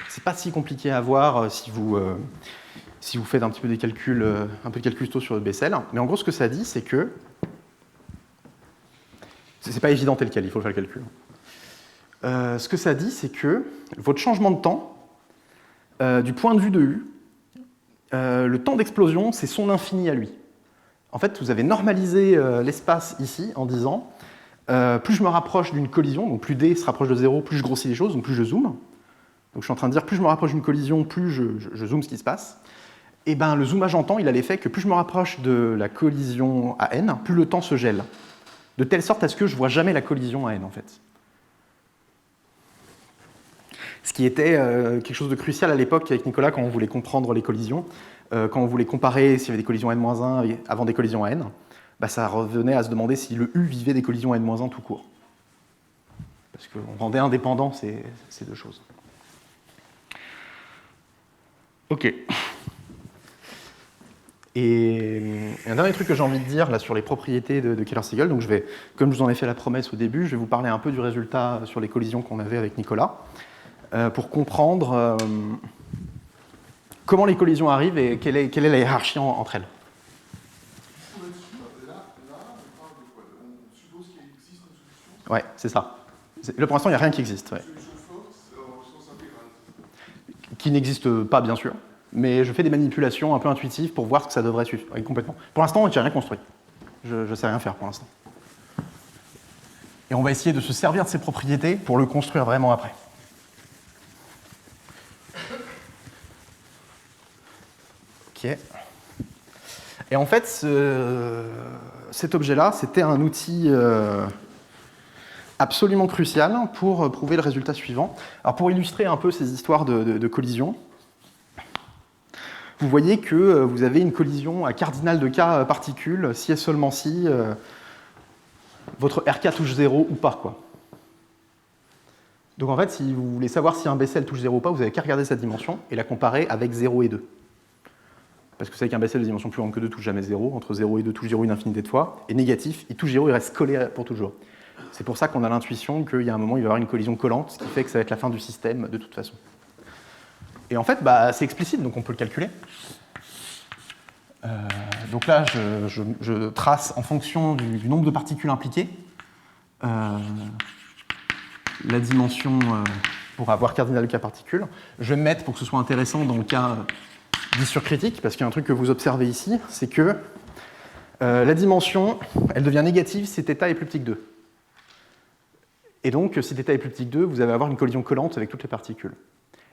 C'est pas si compliqué à voir si vous faites un petit peu des calculs, un peu de calcul tôt sur le Bessel, mais en gros ce que ça dit, c'est que c'est pas évident tel quel, il faut faire le calcul. Ce que ça dit, c'est que votre changement de temps, du point de vue de U, le temps d'explosion, c'est son infini à lui. En fait, vous avez normalisé l'espace ici en disant plus je me rapproche d'une collision, donc plus D se rapproche de 0, plus je grossis les choses, donc plus je zoome. Donc je suis en train de dire plus je me rapproche d'une collision, plus je zoome ce qui se passe. Et ben le zoomage en temps, il a l'effet que plus je me rapproche de la collision à n, plus le temps se gèle. De telle sorte à ce que je ne vois jamais la collision à n en fait. Ce qui était quelque chose de crucial à l'époque avec Nicolas quand on voulait comprendre les collisions, quand on voulait comparer s'il y avait des collisions n-1 avant des collisions à n, bah ça revenait à se demander si le U vivait des collisions n-1 tout court. Parce qu'on rendait indépendant ces deux choses. Ok. Et un dernier truc que j'ai envie de dire là, sur les propriétés de Keller-Segal, donc comme je vous en ai fait la promesse au début, je vais vous parler un peu du résultat sur les collisions qu'on avait avec Nicolas, pour comprendre comment les collisions arrivent et quelle est la hiérarchie entre elles. Ouais, c'est ça. Là, pour l'instant, il n'y a rien qui existe. Ouais. Qui n'existe pas, bien sûr. Mais je fais des manipulations un peu intuitives pour voir ce que ça devrait suivre. Oui, complètement. Pour l'instant, je n'ai rien construit. Je ne sais rien faire pour l'instant. Et on va essayer de se servir de ces propriétés pour le construire vraiment après. Ok. Et en fait, cet objet-là, c'était un outil absolument crucial pour prouver le résultat suivant. Alors pour illustrer un peu ces histoires de collision, vous voyez que vous avez une collision à cardinal de K particules, si et seulement si votre RK touche 0 ou pas, quoi. Donc en fait, si vous voulez savoir si un Bessel touche 0 ou pas, vous n'avez qu'à regarder cette dimension et la comparer avec 0 et 2. Parce que vous savez qu'un Bessel de dimension plus grande que 2 touche jamais 0, entre 0 et 2 touche 0 une infinité de fois, et négatif, il touche 0, il reste collé pour toujours. C'est pour ça qu'on a l'intuition qu'il y a un moment, il va y avoir une collision collante, ce qui fait que ça va être la fin du système de toute façon. Et en fait, c'est explicite, donc on peut le calculer. Donc là, je trace en fonction du nombre de particules impliquées la dimension pour avoir cardinal de K particules. Je vais me mettre, pour que ce soit intéressant, dans le cas 10 sur critique, parce qu'il y a un truc que vous observez ici, c'est que la dimension, elle devient négative si θ est plus petit que 2. Et donc, si θ est plus petit que 2, vous allez avoir une collision collante avec toutes les particules.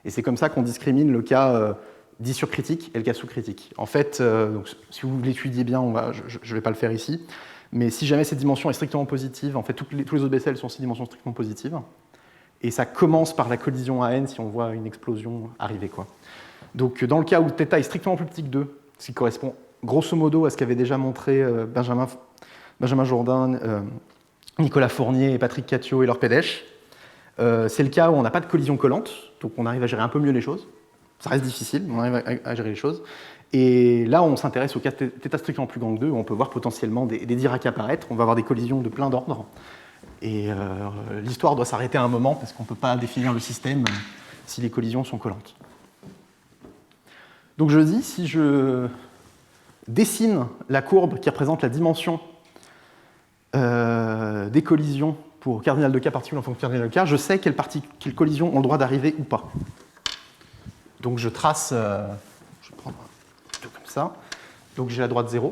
Et c'est comme ça qu'on discrimine le cas 10 sur critique et le cas sous critique. En fait, donc, si vous l'étudiez bien, je ne vais pas le faire ici, mais si jamais cette dimension est strictement positive, en fait, tous les autres Bessel sont ces dimensions strictement positives, et ça commence par la collision à n si on voit une explosion arriver, quoi. Donc, dans le cas où θ est strictement plus petit que 2, ce qui correspond grosso modo à ce qu'avaient déjà montré Benjamin Jourdain, Nicolas Fournier et Patrick Cattiot et Laure Pédèche, c'est le cas où on n'a pas de collision collante, donc on arrive à gérer un peu mieux les choses. Ça reste difficile, mais on arrive à gérer les choses. Et là, on s'intéresse au cas θ strictement plus grand que 2, où on peut voir potentiellement des Dirac apparaître, on va avoir des collisions de plein d'ordres. Et l'histoire doit s'arrêter à un moment, parce qu'on ne peut pas définir le système si les collisions sont collantes. Donc je dis, si je dessine la courbe qui représente la dimension des collisions pour cardinal de K particules en fonction de cardinal de K, je sais quelles collisions ont le droit d'arriver ou pas. Donc je trace, je vais prendre un truc comme ça, donc j'ai la droite 0,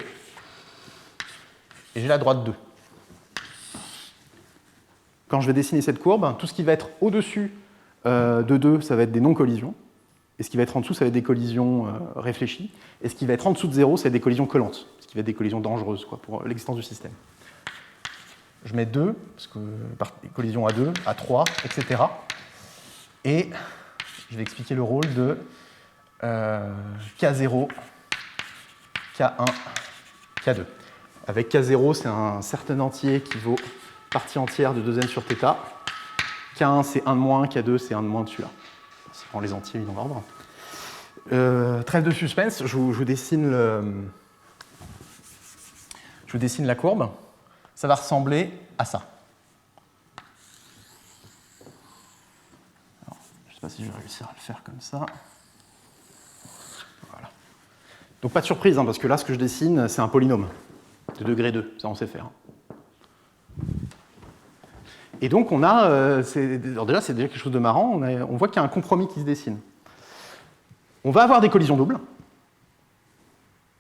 et j'ai la droite 2. Quand je vais dessiner cette courbe, tout ce qui va être au-dessus de 2, ça va être des non-collisions, et ce qui va être en dessous, ça va être des collisions réfléchies, et ce qui va être en dessous de 0, ça va être des collisions collantes, ce qui va être des collisions dangereuses, quoi, pour l'existence du système. Je mets 2, parce que collision à 2, à 3, etc. Et je vais expliquer le rôle de K0, K1, K2. Avec K0, c'est un certain entier qui vaut partie entière de 2n sur θ. K1, c'est 1 de moins, K2, c'est 1 de moins de celui-là. Ça prend les entiers mis dans l'ordre. Trêve de suspense, je vous dessine la courbe. Ça va ressembler à ça. Alors, je ne sais pas si je vais réussir à le faire comme ça. Voilà. Donc pas de surprise, hein, parce que là, ce que je dessine, c'est un polynôme de degré 2. Ça, on sait faire. Et donc, on a... alors déjà, c'est déjà quelque chose de marrant. On voit qu'il y a un compromis qui se dessine. On va avoir des collisions doubles,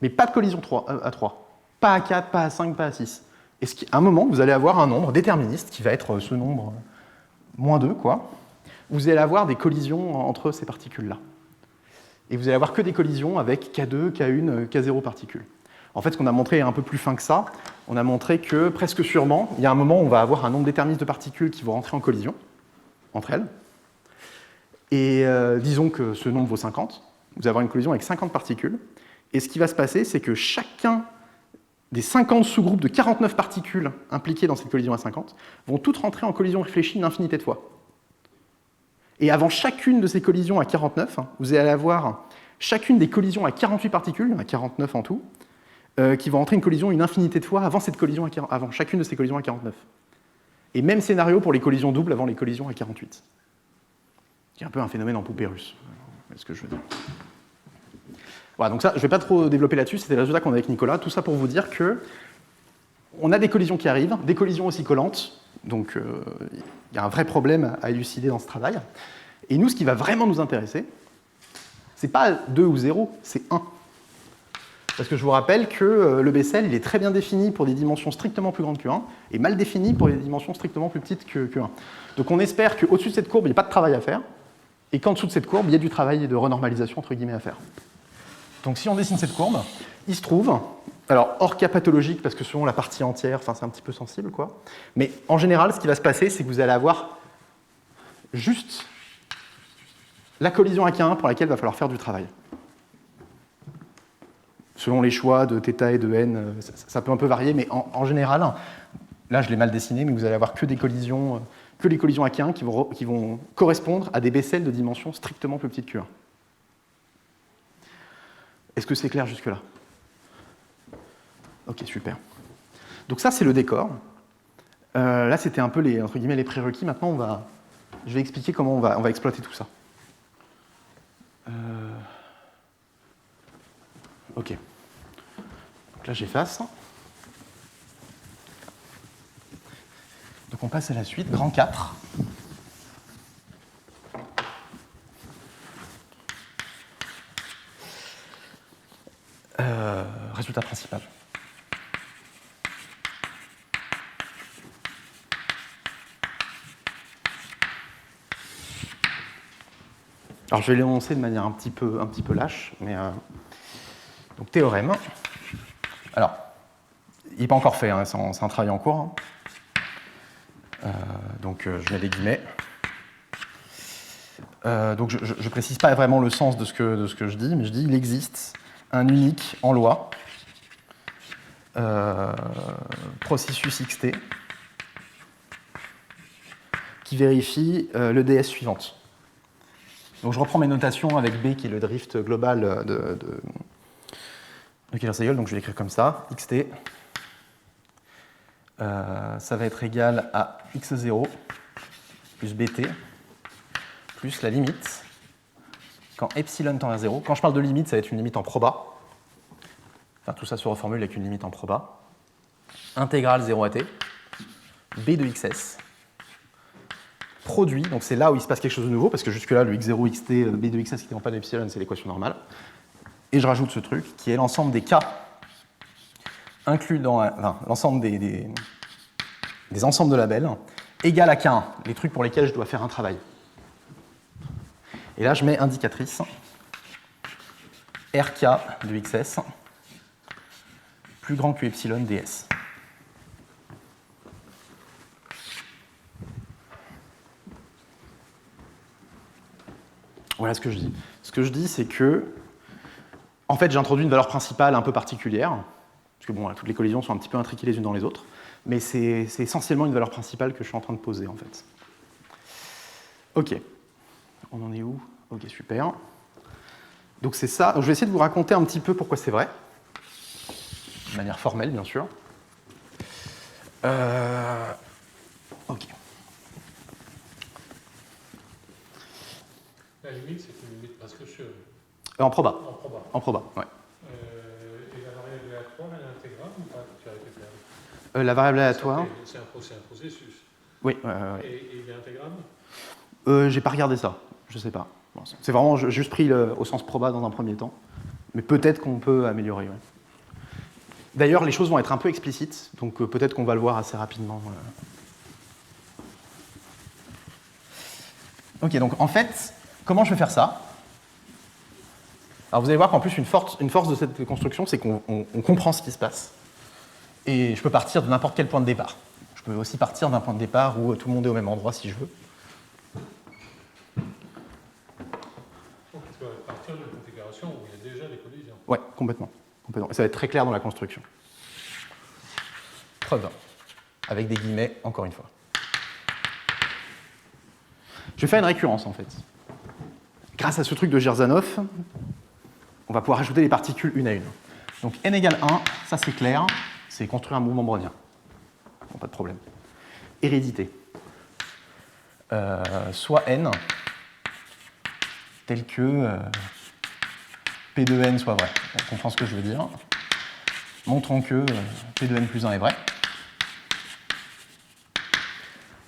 mais pas de collision à 3. Pas à 4, pas à 5, pas à 6. Et à un moment, vous allez avoir un nombre déterministe qui va être ce nombre moins 2, quoi. Vous allez avoir des collisions entre ces particules-là. Et vous allez avoir que des collisions avec K2, K1, K0 particules. En fait, ce qu'on a montré est un peu plus fin que ça. On a montré que, presque sûrement, il y a un moment où on va avoir un nombre déterministe de particules qui vont rentrer en collision entre elles. Et disons que ce nombre vaut 50. Vous allez avoir une collision avec 50 particules. Et ce qui va se passer, c'est que chacun des 50 sous-groupes de 49 particules impliquées dans cette collision à 50 vont toutes rentrer en collision réfléchie une infinité de fois. Et avant chacune de ces collisions à 49, vous allez avoir chacune des collisions à 48 particules, à 49 en tout, qui vont rentrer une collision une infinité de fois avant chacune de ces collisions à 49. Et même scénario pour les collisions doubles avant les collisions à 48. C'est un peu un phénomène en poupée russe. C'est ce que je veux dire. Voilà, donc ça, je ne vais pas trop développer là-dessus, c'était le résultat qu'on a avec Nicolas. Tout ça pour vous dire que on a des collisions qui arrivent, des collisions aussi collantes, donc il y a un vrai problème à élucider dans ce travail. Et nous, ce qui va vraiment nous intéresser, c'est pas 2 ou 0, c'est 1. Parce que je vous rappelle que le Bessel, il est très bien défini pour des dimensions strictement plus grandes que 1, et mal défini pour des dimensions strictement plus petites que 1. Donc on espère qu'au-dessus de cette courbe, il n'y a pas de travail à faire, et qu'en dessous de cette courbe, il y a du travail de renormalisation, entre guillemets, à faire. Donc si on dessine cette courbe, il se trouve, alors hors cas pathologique, parce que selon la partie entière, c'est un petit peu sensible, quoi, mais en général, ce qui va se passer, c'est que vous allez avoir juste la collision à K1 pour laquelle il va falloir faire du travail. Selon les choix de θ et de n, ça peut un peu varier, mais en général, là je l'ai mal dessiné, mais vous allez avoir que les collisions à K1 qui vont correspondre à des Bessel de dimension strictement plus petite que 1. Est-ce que c'est clair jusque-là? Ok, super. Donc ça, c'est le décor. Là, c'était un peu entre guillemets, les prérequis. Maintenant, je vais expliquer comment on va exploiter tout ça. Ok. Donc là, j'efface. Donc on passe à la suite. Grand 4. Résultat principal. Alors je vais l'énoncer de manière un petit peu lâche, mais donc théorème. Alors, il n'est pas encore fait, hein, c'est un travail en cours. Donc je mets des guillemets. Donc je ne précise pas vraiment le sens de ce que je dis, mais je dis il existe un unique en loi, processus XT, qui vérifie le DS suivante. Donc je reprends mes notations avec B qui est le drift global de Keller-Seigel, donc je vais l'écrire comme ça, XT, ça va être égal à X0 plus BT plus la limite quand epsilon tend vers 0. Quand je parle de limite, ça va être une limite en proba. Enfin, tout ça se reformule avec une limite en proba. Intégrale 0 à t, B de XS, produit, donc c'est là où il se passe quelque chose de nouveau, parce que jusque-là, le x0, xt, B de XS qui ne dépend pas de epsilon, c'est l'équation normale. Et je rajoute ce truc, qui est l'ensemble des cas inclus dans l'ensemble des ensembles de labels, égal à K1, les trucs pour lesquels je dois faire un travail. Et là, je mets indicatrice RK de XS plus grand que epsilon ds. Voilà ce que je dis. Ce que je dis, c'est que, en fait, j'ai introduit une valeur principale un peu particulière, parce que bon, toutes les collisions sont un petit peu intriquées les unes dans les autres, mais c'est essentiellement une valeur principale que je suis en train de poser, en fait. Ok. On en est où? Ok, super. Donc c'est ça. Donc, je vais essayer de vous raconter un petit peu pourquoi c'est vrai. De manière formelle, bien sûr. Ok. La limite, c'est une limite presque sûre. En proba. En proba. En proba, ouais. Et la variable aléatoire, elle est intégrable ou pas? Tu as arrêté de faire. La variable aléatoire. C'est un processus. Oui. Et il est intégrable? J'ai pas regardé ça. Je sais pas. Bon, c'est vraiment juste pris au sens proba dans un premier temps. Mais peut-être qu'on peut améliorer. Ouais. D'ailleurs, les choses vont être un peu explicites, donc peut-être qu'on va le voir assez rapidement. Ok, donc en fait, comment je vais faire ça? Alors vous allez voir qu'en plus, une force de cette construction, c'est qu'on comprend ce qui se passe. Et je peux partir de n'importe quel point de départ. Je peux aussi partir d'un point de départ où tout le monde est au même endroit si je veux. Donc tu peux partir d'une configuration où il y a déjà des collisions. Ouais, complètement. Et ça va être très clair dans la construction. Preuve. Avec des guillemets, encore une fois. Je vais faire une récurrence, en fait. Grâce à ce truc de Jerzanov, on va pouvoir ajouter les particules une à une. Donc n égale 1, ça c'est clair, c'est construire un mouvement brownien. Bon, pas de problème. Hérédité. Soit n, tel que P de n soit vrai. On comprend ce que je veux dire. Montrons que P de n plus 1 est vrai.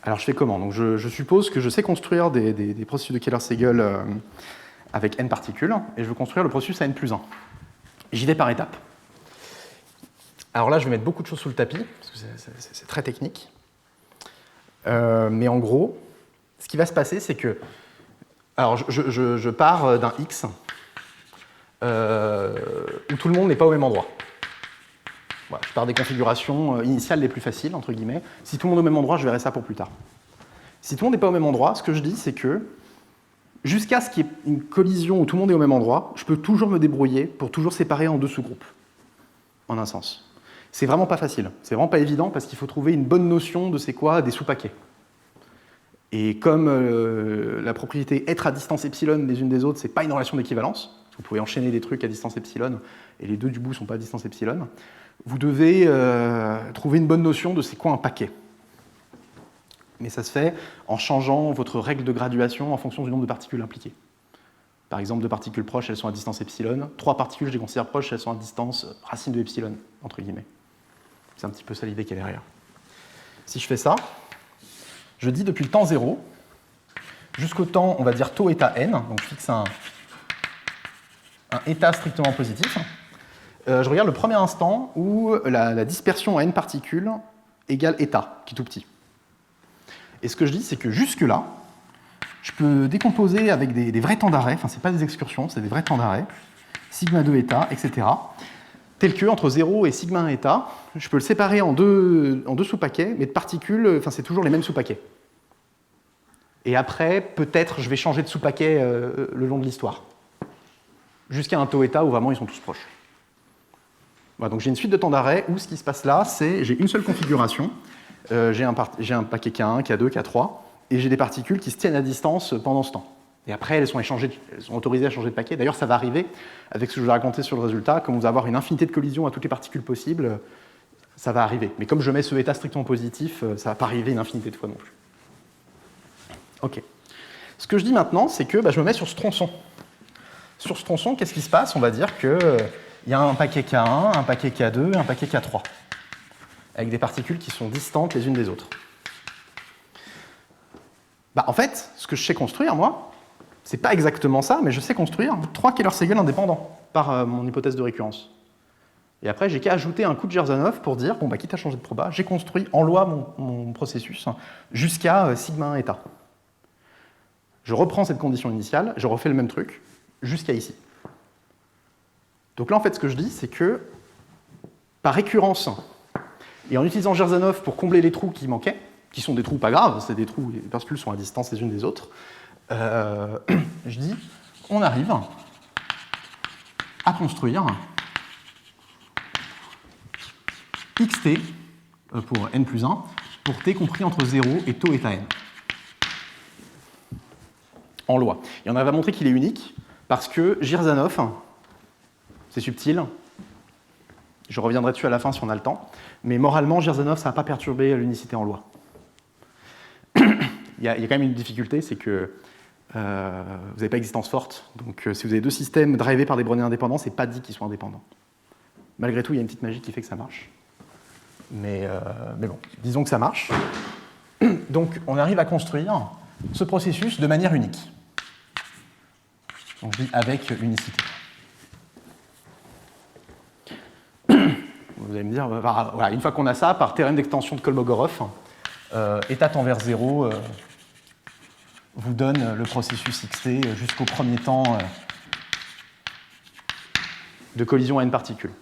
Alors je fais comment? Donc je suppose que je sais construire des processus de Keller-Segel avec n particules, et je veux construire le processus à n plus 1. J'y vais par étapes. Alors là, je vais mettre beaucoup de choses sous le tapis, parce que c'est très technique. Mais en gros, ce qui va se passer, c'est que... Alors, je pars d'un x où tout le monde n'est pas au même endroit. Voilà, je pars des configurations initiales les plus faciles, entre guillemets. Si tout le monde est au même endroit, je verrai ça pour plus tard. Si tout le monde n'est pas au même endroit, ce que je dis, c'est que jusqu'à ce qu'il y ait une collision où tout le monde est au même endroit, je peux toujours me débrouiller pour toujours séparer en deux sous-groupes, en un sens. C'est vraiment pas facile, c'est vraiment pas évident parce qu'il faut trouver une bonne notion de c'est quoi des sous-paquets. Et comme la propriété être à distance epsilon les unes des autres, c'est pas une relation d'équivalence, vous pouvez enchaîner des trucs à distance epsilon et les deux du bout sont pas à distance epsilon, vous devez trouver une bonne notion de c'est quoi un paquet. Mais ça se fait en changeant votre règle de graduation en fonction du nombre de particules impliquées. Par exemple, 2 particules proches, elles sont à distance epsilon. 3 particules, je les considère proches, elles sont à distance racine de epsilon, entre guillemets. C'est un petit peu ça l'idée qu'il y a derrière. Si je fais ça, je dis depuis le temps 0 jusqu'au temps, on va dire taux état n, donc je fixe un état strictement positif. Je regarde le premier instant où la dispersion à n particules égale état, qui est tout petit. Et ce que je dis, c'est que jusque-là, je peux décomposer avec des vrais temps d'arrêt, enfin, ce n'est pas des excursions, c'est des vrais temps d'arrêt, sigma 2 état, etc., tel que entre 0 et sigma 1 état, je peux le séparer en deux sous-paquets, mais de particules, enfin, c'est toujours les mêmes sous-paquets. Et après, peut-être, je vais changer de sous-paquet le long de l'histoire, jusqu'à un taux état où vraiment ils sont tous proches. Voilà, donc j'ai une suite de temps d'arrêt où ce qui se passe là, c'est j'ai une seule configuration. J'ai un paquet K1, K2, K3, et j'ai des particules qui se tiennent à distance pendant ce temps. Et après, elles sont autorisées à changer de paquet. D'ailleurs, ça va arriver, avec ce que je vous ai raconté sur le résultat, comme vous allez avoir une infinité de collisions à toutes les particules possibles, ça va arriver. Mais comme je mets ce état strictement positif, ça ne va pas arriver une infinité de fois non plus. Ok. Ce que je dis maintenant, c'est que je me mets sur ce tronçon. Sur ce tronçon, qu'est-ce qui se passe? On va dire qu'il y a un paquet K1, un paquet K2 et un paquet K3. Avec des particules qui sont distantes les unes des autres. En fait, ce que je sais construire, moi, c'est pas exactement ça, mais je sais construire 3 Keller-Segel indépendants par mon hypothèse de récurrence. Et après, j'ai qu'à ajouter un coup de Jerzanov pour dire, bon, quitte à changer de proba, j'ai construit en loi mon processus jusqu'à sigma 1 état. Je reprends cette condition initiale, je refais le même truc jusqu'à ici. Donc là, en fait, ce que je dis, c'est que par récurrence, et en utilisant Jerzanov pour combler les trous qui manquaient, qui sont des trous pas graves, c'est des trous où les particules sont à distance les unes des autres, je dis, on arrive à construire xt pour n plus 1, pour t compris entre 0 et taux état n. En loi. Et on avait montré qu'il est unique, Parce que Girsanov, c'est subtil, je reviendrai dessus à la fin si on a le temps, mais moralement, Girsanov, ça n'a pas perturbé l'unicité en loi. Il y a quand même une difficulté, c'est que vous n'avez pas existence forte, donc si vous avez deux systèmes drivés par des browniens indépendants, c'est pas dit qu'ils soient indépendants. Malgré tout, il y a une petite magie qui fait que ça marche. Mais bon, disons que ça marche. Donc, on arrive à construire ce processus de manière unique. Donc, je dis avec unicité. Vous allez me dire, voilà, une fois qu'on a ça, par théorème d'extension de Kolmogorov, état envers 0 vous donne le processus xt jusqu'au premier temps de collision à n particules.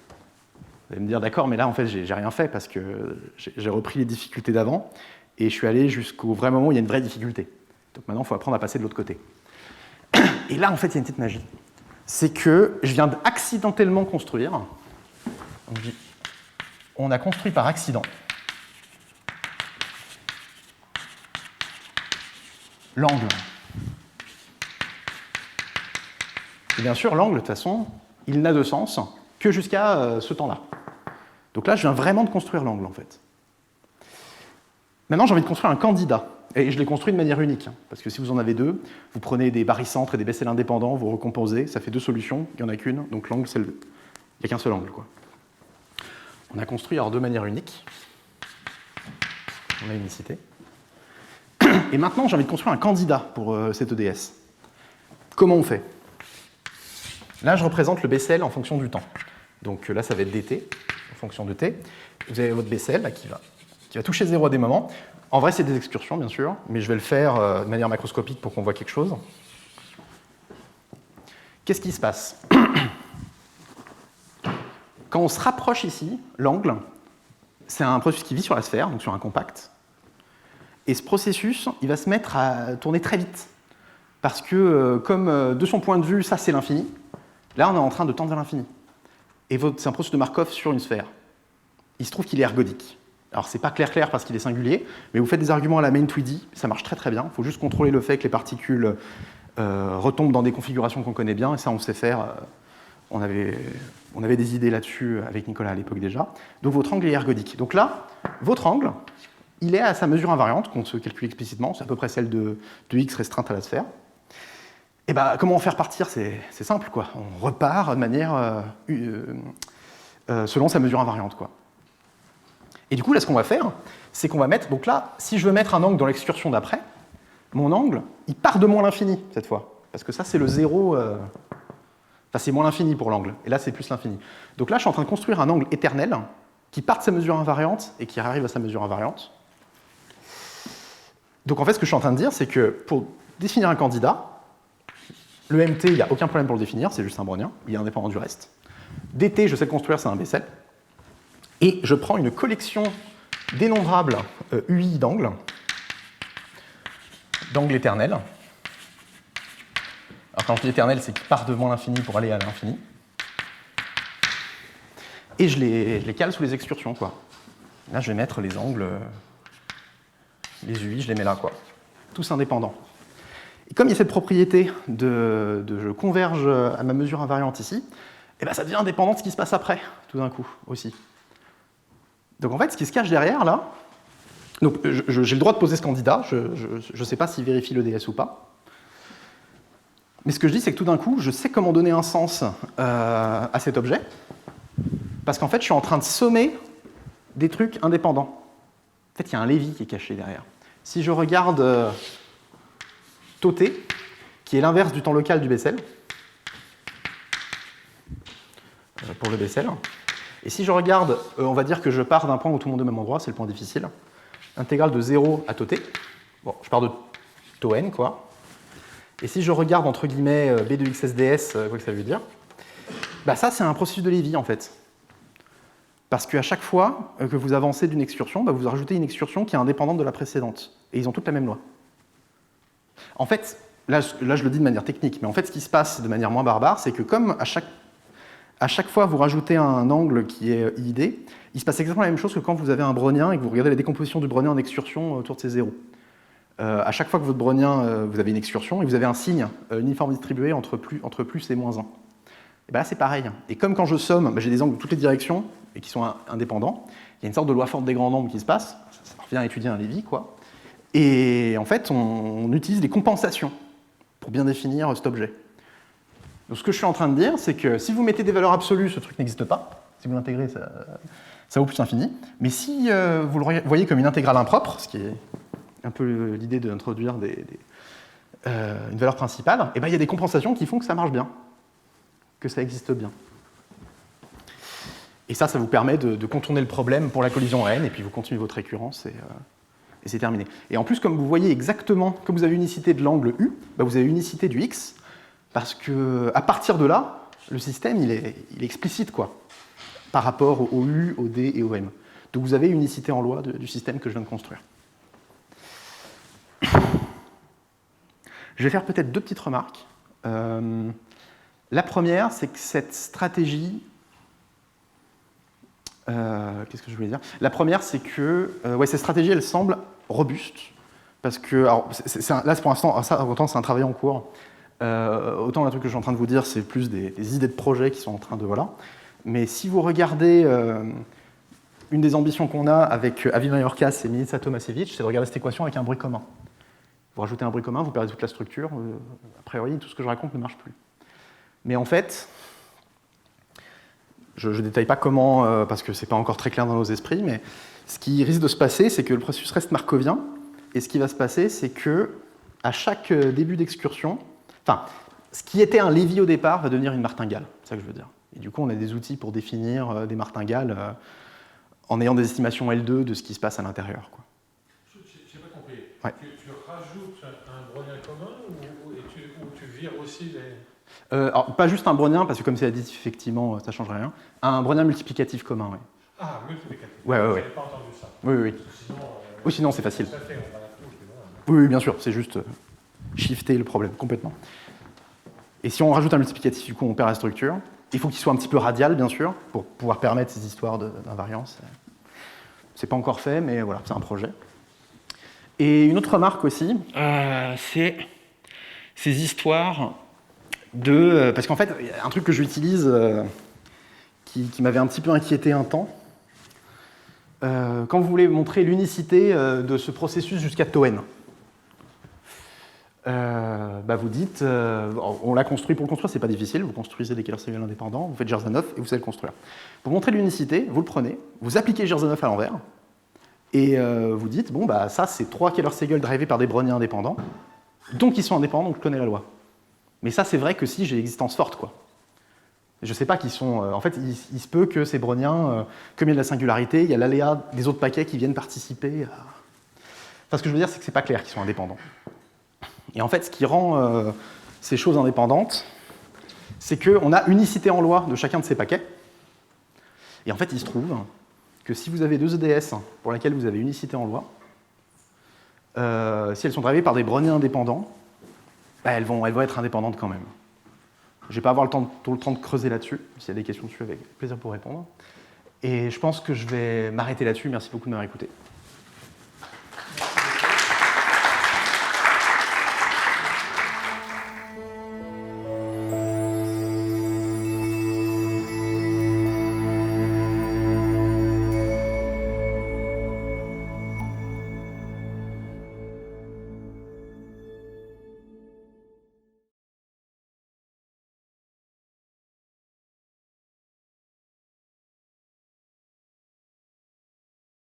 Vous allez me dire, d'accord, mais là, en fait, j'ai rien fait parce que j'ai repris les difficultés d'avant et je suis allé jusqu'au vrai moment où il y a une vraie difficulté. Donc maintenant, il faut apprendre à passer de l'autre côté. Et là, en fait, il y a une petite magie. C'est que je viens accidentellement construire. Donc, on a construit par accident l'angle. Et bien sûr, l'angle, de toute façon, il n'a de sens que jusqu'à ce temps-là. Donc là, je viens vraiment de construire l'angle, en fait. Maintenant, j'ai envie de construire un candidat. Et je l'ai construit de manière unique. Parce que si vous en avez deux, vous prenez des barycentres et des Bessel indépendants, vous recomposez, ça fait deux solutions, il n'y en a qu'une, donc l'angle, il n'y a qu'un seul angle, quoi. On a construit alors de manière unique. On a unicité. Et maintenant, j'ai envie de construire un candidat pour cet EDS. Comment on fait? Là, je représente le Bessel en fonction du temps. Donc là, ça va être dt, en fonction de t. Vous avez votre Bessel là, qui va toucher 0 à des moments. En vrai, c'est des excursions, bien sûr, mais je vais le faire de manière macroscopique pour qu'on voit quelque chose. Qu'est-ce qui se passe? Quand on se rapproche ici, l'angle, c'est un processus qui vit sur la sphère, donc sur un compact. Et ce processus, il va se mettre à tourner très vite. Parce que, comme de son point de vue, ça c'est l'infini, là on est en train de tendre vers l'infini. Et c'est un processus de Markov sur une sphère. Il se trouve qu'il est ergodique. Alors c'est pas clair parce qu'il est singulier, mais vous faites des arguments à la main tweedy, ça marche très très bien. Il faut juste contrôler le fait que les particules retombent dans des configurations qu'on connaît bien, et ça on sait faire. On avait des idées là-dessus avec Nicolas à l'époque déjà. Donc votre angle est ergodique. Donc là, votre angle, il est à sa mesure invariante, qu'on se calcule explicitement, c'est à peu près celle de x restreinte à la sphère. Et bien, comment en faire partir? C'est simple, quoi. On repart de manière selon sa mesure invariante, quoi. Et du coup, là, ce qu'on va faire, c'est qu'on va mettre... Donc là, si je veux mettre un angle dans l'excursion d'après, mon angle, il part de moins l'infini, cette fois. Parce que ça, c'est le 0... Enfin, c'est moins l'infini pour l'angle. Et là, c'est plus l'infini. Donc là, je suis en train de construire un angle éternel qui part de sa mesure invariante et qui arrive à sa mesure invariante. Donc en fait, ce que je suis en train de dire, c'est que pour définir un candidat, le MT, il n'y a aucun problème pour le définir, c'est juste un brownien, il est indépendant du reste. DT, je sais le construire, c'est un Bessel. Et je prends une collection dénombrable UI d'angles éternels. Alors quand je dis éternel, c'est qu'il part de moins l'infini pour aller à l'infini. Et je les cale sous les excursions, quoi. Là, je vais mettre les angles, les UI, je les mets là, quoi. Tous indépendants. Et comme il y a cette propriété de je converge à ma mesure invariante ici, et ben ça devient indépendant de ce qui se passe après, tout d'un coup, aussi. Donc en fait, ce qui se cache derrière, là, donc j'ai le droit de poser ce candidat, je ne sais pas s'il vérifie l'EDS ou pas. Mais ce que je dis, c'est que tout d'un coup, je sais comment donner un sens à cet objet, parce qu'en fait, je suis en train de sommer des trucs indépendants. En fait, il y a un Lévy qui est caché derrière. Si je regarde tau t, qui est l'inverse du temps local du Bessel, pour le Bessel, et si je regarde, on va dire que je pars d'un point où tout le monde est au même endroit, c'est le point difficile, intégrale de 0 à tau t, bon, je pars de tau n, quoi. Et si je regarde, entre guillemets, B de XSDS, quoi que ça veut dire, bah ça, c'est un processus de Lévy, en fait. Parce qu'à chaque fois que vous avancez d'une excursion, bah vous rajoutez une excursion qui est indépendante de la précédente. Et ils ont toutes la même loi. En fait, là, je le dis de manière technique, mais en fait, ce qui se passe de manière moins barbare, c'est que comme à chaque fois vous rajoutez un angle qui est IID, il se passe exactement la même chose que quand vous avez un brownien et que vous regardez la décomposition du brownien en excursion autour de ces zéros. à chaque fois que votre brownien, vous avez une excursion, et vous avez un signe uniforme distribué entre plus et moins 1. Et bien là, c'est pareil. Et comme quand je somme, j'ai des angles de toutes les directions, et qui sont indépendants, il y a une sorte de loi forte des grands nombres qui se passe, ça revient à étudier un Lévy, quoi. Et en fait, on utilise des compensations pour bien définir cet objet. Donc ce que je suis en train de dire, c'est que si vous mettez des valeurs absolues, ce truc n'existe pas. Si vous l'intégrez, ça vaut plus l'infini. Mais si vous le voyez comme une intégrale impropre, ce qui est un peu l'idée d'introduire une valeur principale, et ben, il y a des compensations qui font que ça marche bien, que ça existe bien. Et ça vous permet de contourner le problème pour la collision N, et puis vous continuez votre récurrence, et c'est terminé. Et en plus, comme vous voyez exactement, comme vous avez unicité de l'angle U, ben vous avez unicité du X, parce qu'à partir de là, le système, il est explicite, quoi, par rapport au U, au D et au M. Donc vous avez unicité en loi du système que je viens de construire. Je vais faire peut-être 2 petites remarques. La première, c'est que cette stratégie... qu'est-ce que je voulais dire? La première, c'est que cette stratégie, elle semble robuste. Parce que, alors, là, pour l'instant, autant c'est un travail en cours. Autant le truc que je suis en train de vous dire, c'est plus des idées de projet qui sont en train de... Voilà. Mais si vous regardez une des ambitions qu'on a avec Avi Mayorkas et Milica Tomasevich, c'est de regarder cette équation avec un bruit commun. Vous rajoutez un bruit commun, vous perdez toute la structure. A priori, tout ce que je raconte ne marche plus. Mais en fait, je ne détaille pas comment, parce que ce n'est pas encore très clair dans nos esprits, mais ce qui risque de se passer, c'est que le processus reste markovien. Et ce qui va se passer, c'est que à chaque début d'excursion, enfin, ce qui était un Lévy au départ va devenir une martingale, c'est ça que je veux dire. Et du coup, on a des outils pour définir des martingales en ayant des estimations L2 de ce qui se passe à l'intérieur. Je n'ai pas compris. Ouais. Tu rajoutes un brownien commun ou tu vires aussi les... Alors, pas juste un brownien, parce que comme c'est additif, effectivement, ça ne change rien. Un brownien multiplicatif commun, oui. Ah, multiplicatif. Ouais. Je n'avais pas entendu ça. Oui. Sinon, Oui, sinon c'est facile. Ça fait, on va la trouver, Oui, bien sûr, c'est juste shifter le problème, complètement. Et si on rajoute un multiplicatif, du coup, on perd la structure. Il faut qu'il soit un petit peu radial, bien sûr, pour pouvoir permettre ces histoires d'invariance. C'est pas encore fait, mais voilà, c'est un projet. Et une autre remarque aussi, c'est ces histoires de... parce qu'en fait, il y a un truc que j'utilise qui m'avait un petit peu inquiété un temps. Quand vous voulez montrer l'unicité de ce processus jusqu'à tau n, vous dites, on l'a construit pour le construire, c'est pas difficile, vous construisez des Kähler-Séguél indépendants, vous faites Jerzanov et vous savez le construire. Pour montrer l'unicité, vous le prenez, vous appliquez Jerzanov à l'envers, et vous dites, bon, ça c'est 3 Kähler-Séguél drivés par des browniens indépendants, donc ils sont indépendants, donc je connais la loi. Mais ça c'est vrai que si j'ai existence forte, quoi. Je sais pas qu'ils sont... en fait, il se peut que ces browniens, comme il y a de la singularité, il y a l'aléa des autres paquets qui viennent participer à... Enfin, ce que je veux dire, c'est que c'est pas clair qu'ils sont indépendants. Et en fait, ce qui rend ces choses indépendantes, c'est qu'on a unicité en loi de chacun de ces paquets. Et en fait, il se trouve que si vous avez 2 EDS pour lesquelles vous avez unicité en loi, si elles sont drivées par des browniens indépendants, elles vont être indépendantes quand même. Je ne vais pas avoir tout le temps de creuser là-dessus. S'il y a des questions dessus, avec plaisir pour répondre. Et je pense que je vais m'arrêter là-dessus. Merci beaucoup de m'avoir écouté.